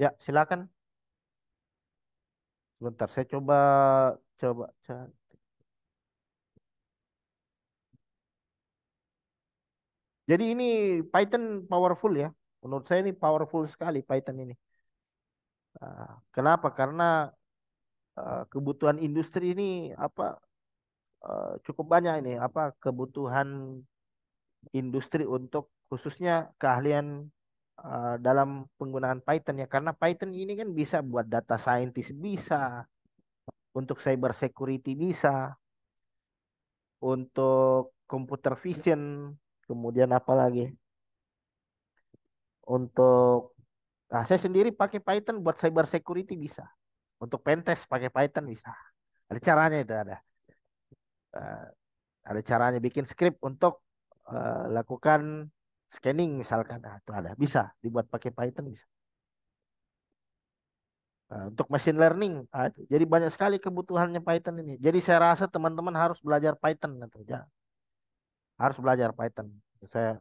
Speaker 1: Ya, silakan. Sebentar, saya coba coba. Jadi ini Python powerful ya. Menurut saya ini powerful sekali Python ini. Kenapa? Karena kebutuhan industri ini apa cukup banyak ini apa kebutuhan industri untuk khususnya keahlian dalam penggunaan Python ya. Karena Python ini kan bisa buat data scientist bisa, untuk cyber security bisa, untuk computer vision, kemudian apa lagi? Untuk saya sendiri pakai Python buat cyber security bisa. Untuk pentest pakai Python bisa. Ada caranya itu ada. Eh, ada caranya bikin script untuk lakukan scanning misalkan. Nah, itu ada. Bisa dibuat pakai Python bisa. Untuk machine learning, jadi banyak sekali kebutuhannya Python ini. Jadi saya rasa teman-teman harus belajar Python gitu, ya. Harus belajar Python. Saya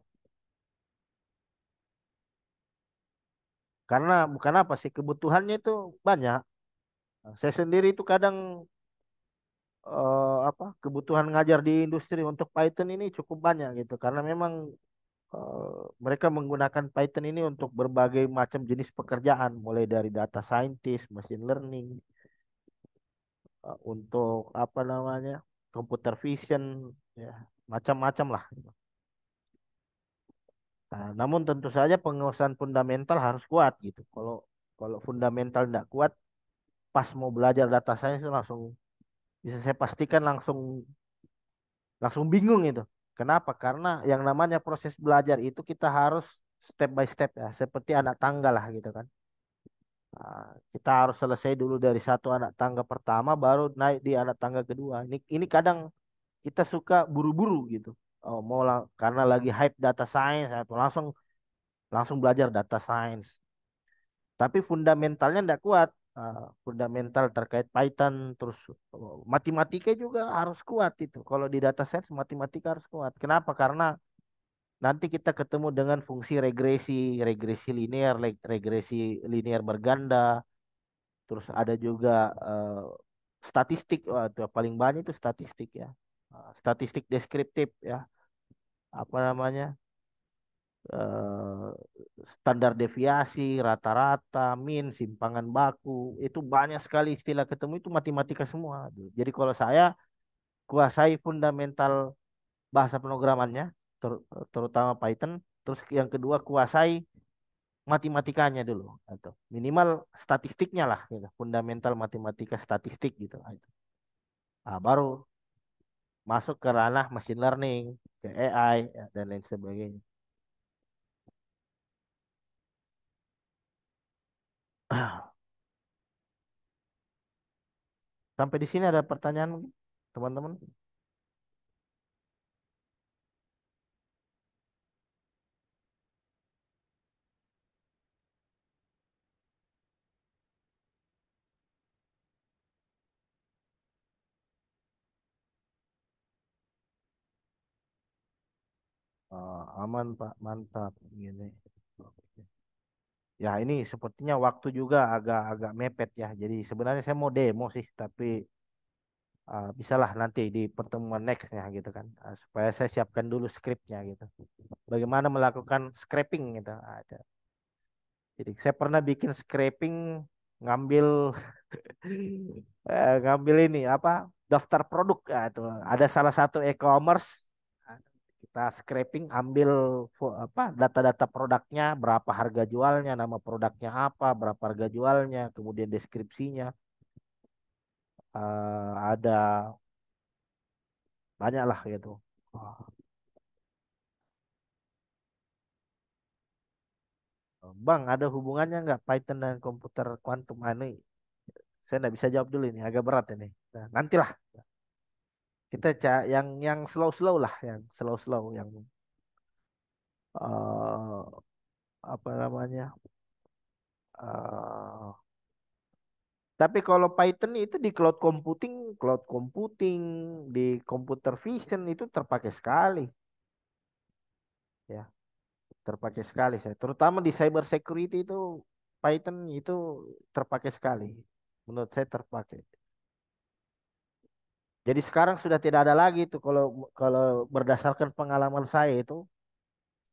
Speaker 1: karena bukan apa sih kebutuhannya itu banyak. Saya sendiri itu kadang apa kebutuhan ngajar di industri untuk Python ini cukup banyak gitu karena memang mereka menggunakan Python ini untuk berbagai macam jenis pekerjaan mulai dari data scientist, machine learning, untuk apa namanya computer vision ya macam-macam lah gitu. Nah, namun tentu saja penguasaan fundamental harus kuat gitu. Kalau kalau fundamental tidak kuat, pas mau belajar data science itu langsung bisa saya pastikan langsung langsung bingung itu. Kenapa? Karena yang namanya proses belajar itu kita harus step by step ya, seperti anak tangga lah gitu kan. Kita harus selesai dulu dari satu anak tangga pertama, baru naik di anak tangga kedua. Ini kadang kita suka buru-buru gitu. Oh, karena lagi hype data science, atau langsung langsung belajar data science. Tapi fundamentalnya tidak kuat. Fundamental terkait Python, terus matematika juga harus kuat itu. Kalau di data science matematika harus kuat. Kenapa? Karena nanti kita ketemu dengan fungsi regresi, regresi linear, regresi linear berganda, terus ada juga statistik. Wah, itu paling banyak itu statistik ya. Statistik deskriptif ya. Apa namanya? eh, Standar deviasi, rata-rata, min, simpangan baku, itu banyak sekali istilah ketemu itu matematika semua. Jadi kalau saya kuasai fundamental bahasa pemrogramannya, terutama Python, terus yang kedua kuasai matematikanya dulu, atau minimal statistiknya lah, gitu. Fundamental matematika statistik gitu. Nah, itu. Baru masuk ke ranah machine learning, ke AI ya, dan lain sebagainya. Sampai di sini ada pertanyaan mungkin, teman-teman? Aman Pak, mantap. Gini. Oke. Ya ini sepertinya waktu juga agak-agak mepet ya. Jadi sebenarnya saya mau demo sih, tapi bisalah nanti di pertemuan nextnya gitu kan. Supaya saya siapkan dulu skripnya gitu. Bagaimana melakukan scraping gitu. Jadi saya pernah bikin scraping ngambil ngambil ini apa daftar produk ya, itu ada salah satu e-commerce. Nah, kita scraping ambil apa data-data produknya, berapa harga jualnya, nama produknya apa, berapa harga jualnya, kemudian deskripsinya. Ada banyak lah gitu. Oh, Bang, ada hubungannya nggak Python dan komputer kuantum? Ini saya nggak bisa jawab dulu ini, agak berat ini. Nah, nantilah kita yang slow-slow lah, yang slow-slow, yang eh apa namanya? eh tapi kalau Python itu di cloud computing, di computer vision itu terpakai sekali, ya, terpakai sekali saya. Terutama di cyber security itu Python itu terpakai sekali. Menurut saya terpakai. Jadi sekarang sudah tidak ada lagi itu kalau kalau berdasarkan pengalaman saya itu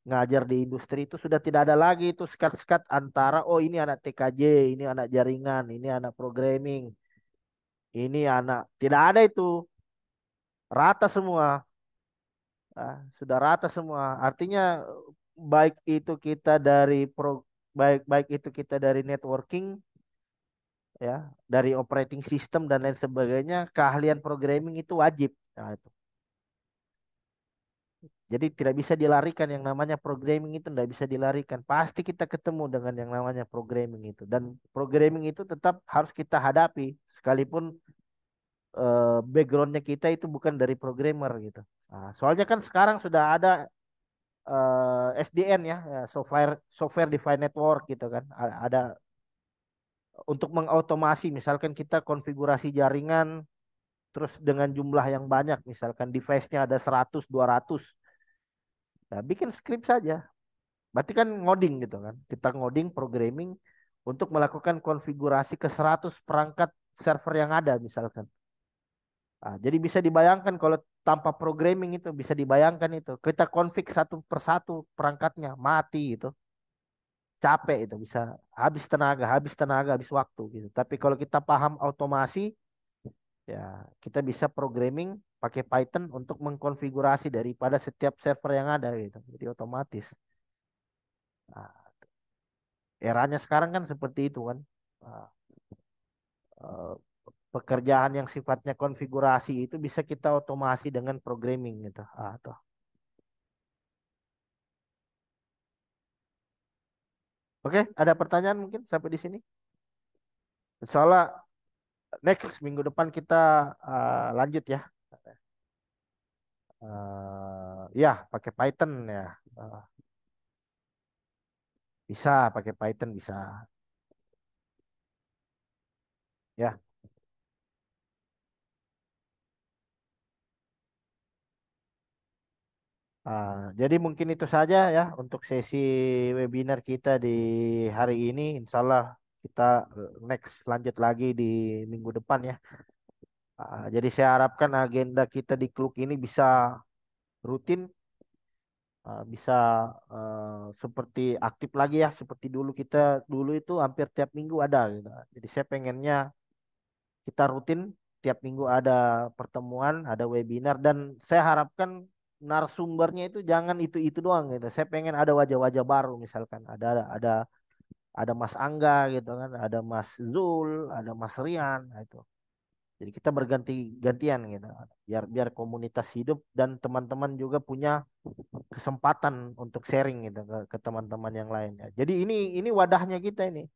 Speaker 1: ngajar di industri itu sudah tidak ada lagi itu sekat-sekat antara oh ini anak TKJ, ini anak jaringan, ini anak programming, ini anak tidak ada itu rata semua. Sudah rata semua. Artinya baik itu kita dari baik baik itu kita dari networking ya, dari operating system dan lain sebagainya, keahlian programming itu wajib. Nah, itu. Jadi tidak bisa dilarikan yang namanya programming itu tidak bisa dilarikan. Pasti kita ketemu dengan yang namanya programming itu dan programming itu tetap harus kita hadapi sekalipun backgroundnya kita itu bukan dari programmer gitu. Nah, soalnya kan sekarang sudah ada SDN ya, software software defined network gitu kan. Ada untuk mengautomasi misalkan kita konfigurasi jaringan terus dengan jumlah yang banyak misalkan device-nya ada 100 200. Nah, bikin script saja. Berarti kan ngoding gitu kan. Kita ngoding programming untuk melakukan konfigurasi ke 100 perangkat server yang ada misalkan. Jadi bisa dibayangkan kalau tanpa programming itu bisa dibayangkan itu. Kita config satu persatu perangkatnya mati itu. Capek itu bisa habis tenaga, habis waktu gitu. Tapi kalau kita paham otomasi, ya kita bisa programming pakai Python untuk mengkonfigurasi daripada setiap server yang ada gitu. Jadi otomatis. Nah, eranya sekarang kan seperti itu kan. Nah, eh, pekerjaan yang sifatnya konfigurasi itu bisa kita otomasi dengan programming gitu. Tuh. Oke, ada pertanyaan mungkin sampai di sini? Insyaallah next minggu depan kita lanjut ya. Ya, pakai Python ya. Eh, bisa pakai Python bisa. Ya. Jadi mungkin itu saja ya untuk sesi webinar kita di hari ini. Insya Allah kita next lanjut lagi di minggu depan ya. Jadi saya harapkan agenda kita di klub ini bisa rutin, bisa seperti aktif lagi ya, seperti dulu kita dulu itu hampir tiap minggu ada gitu. Jadi saya pengennya kita rutin tiap minggu ada pertemuan, ada webinar dan saya harapkan narasumbernya itu jangan itu doang gitu. Saya pengen ada wajah-wajah baru misalkan ada Mas Angga gitu kan, ada Mas Zul, ada Mas Rian nah itu. Jadi kita berganti-gantian gitu. Biar biar komunitas hidup dan teman-teman juga punya kesempatan untuk sharing gitu ke teman-teman yang lain ya. Jadi ini wadahnya kita ini.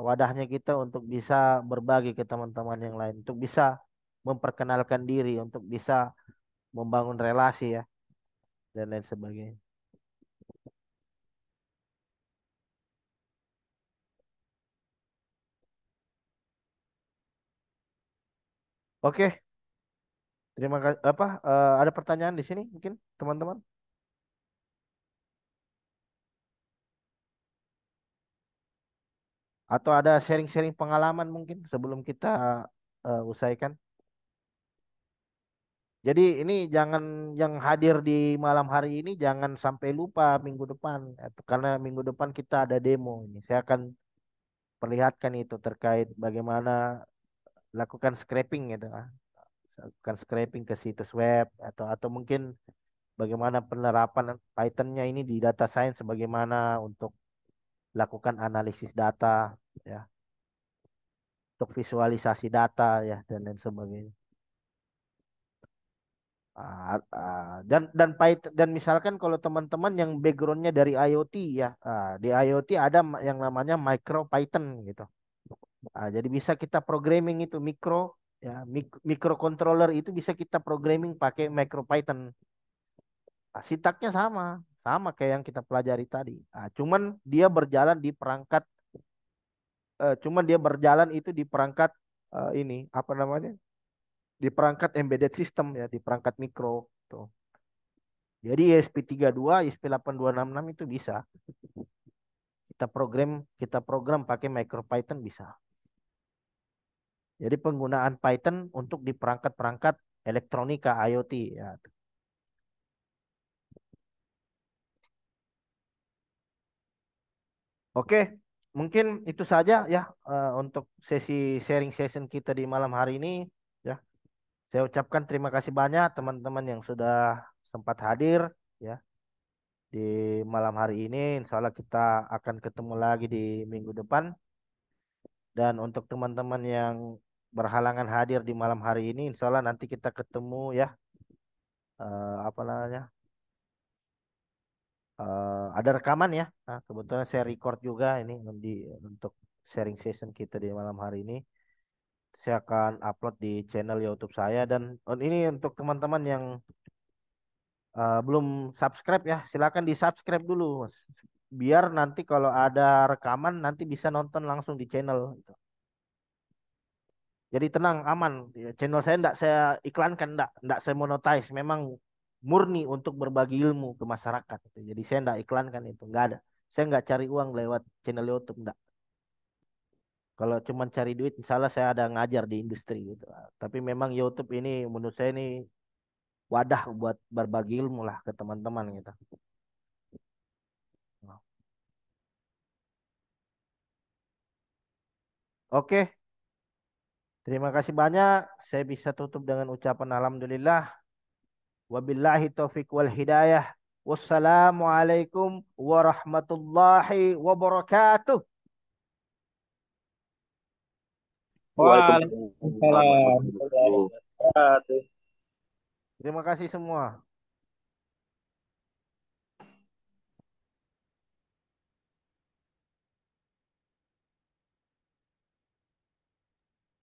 Speaker 1: wadahnya kita untuk bisa berbagi ke teman-teman yang lain, untuk bisa memperkenalkan diri, untuk bisa membangun relasi ya dan lain sebagainya. Oke, terima kasih. Apa ada pertanyaan di sini mungkin teman-teman? Atau ada sharing-sharing pengalaman mungkin sebelum kita usaikan? Jadi ini jangan yang hadir di malam hari ini jangan sampai lupa minggu depan. Karena minggu depan kita ada demo ini. Saya akan perlihatkan itu terkait bagaimana lakukan scraping gitu. Lakukan scraping ke situs web atau mungkin bagaimana penerapan Python-nya ini di data science bagaimana untuk lakukan analisis data ya, untuk visualisasi data ya dan lain sebagainya. Dan Python dan misalkan kalau teman-teman yang backgroundnya dari IoT ya, di IoT ada yang namanya micro Python gitu. Jadi bisa kita programming itu mikro ya, microcontroller itu bisa kita programming pakai micro Python. Sintaknya sama, sama kayak yang kita pelajari tadi. Cuman dia berjalan di perangkat, cuman dia berjalan itu di perangkat ini apa namanya? Di perangkat embedded system ya, di perangkat mikro tuh. Jadi ESP32, ESP8266 itu bisa kita program pakai MicroPython bisa. Jadi penggunaan Python untuk di perangkat-perangkat elektronika IoT ya. Oke, mungkin itu saja ya untuk sesi sharing session kita di malam hari ini ya. Saya ucapkan terima kasih banyak teman-teman yang sudah sempat hadir ya di malam hari ini. Insya Allah kita akan ketemu lagi di minggu depan. Dan untuk teman-teman yang berhalangan hadir di malam hari ini, insya Allah nanti kita ketemu ya, apa namanya, ada rekaman ya. Nah, kebetulan saya record juga ini untuk sharing session kita di malam hari ini. Saya akan upload di channel YouTube saya dan ini untuk teman-teman yang belum subscribe ya, silakan di subscribe dulu, biar nanti kalau ada rekaman nanti bisa nonton langsung di channel. Jadi tenang, aman. Ya, channel saya enggak saya iklankan, enggak saya monetize. Memang murni untuk berbagi ilmu ke masyarakat. Gitu. Jadi saya enggak iklankan itu, enggak ada. Saya enggak cari uang lewat channel YouTube, enggak. Kalau cuma cari duit, misalnya saya ada ngajar di industri gitu. Tapi memang YouTube ini menurut saya ini wadah buat berbagi ilmu lah ke teman-teman gitu. Oke, terima kasih banyak. Saya bisa tutup dengan ucapan alhamdulillah. Wabillahi taufiq wal hidayah. Wassalamualaikum warahmatullahi wabarakatuh.
Speaker 3: Waalaikumsalam
Speaker 4: Waalaikumsalam warahmatullahi
Speaker 3: warahmatullahi
Speaker 4: wabarakatuh.
Speaker 3: wabarakatuh.
Speaker 1: Terima kasih semua.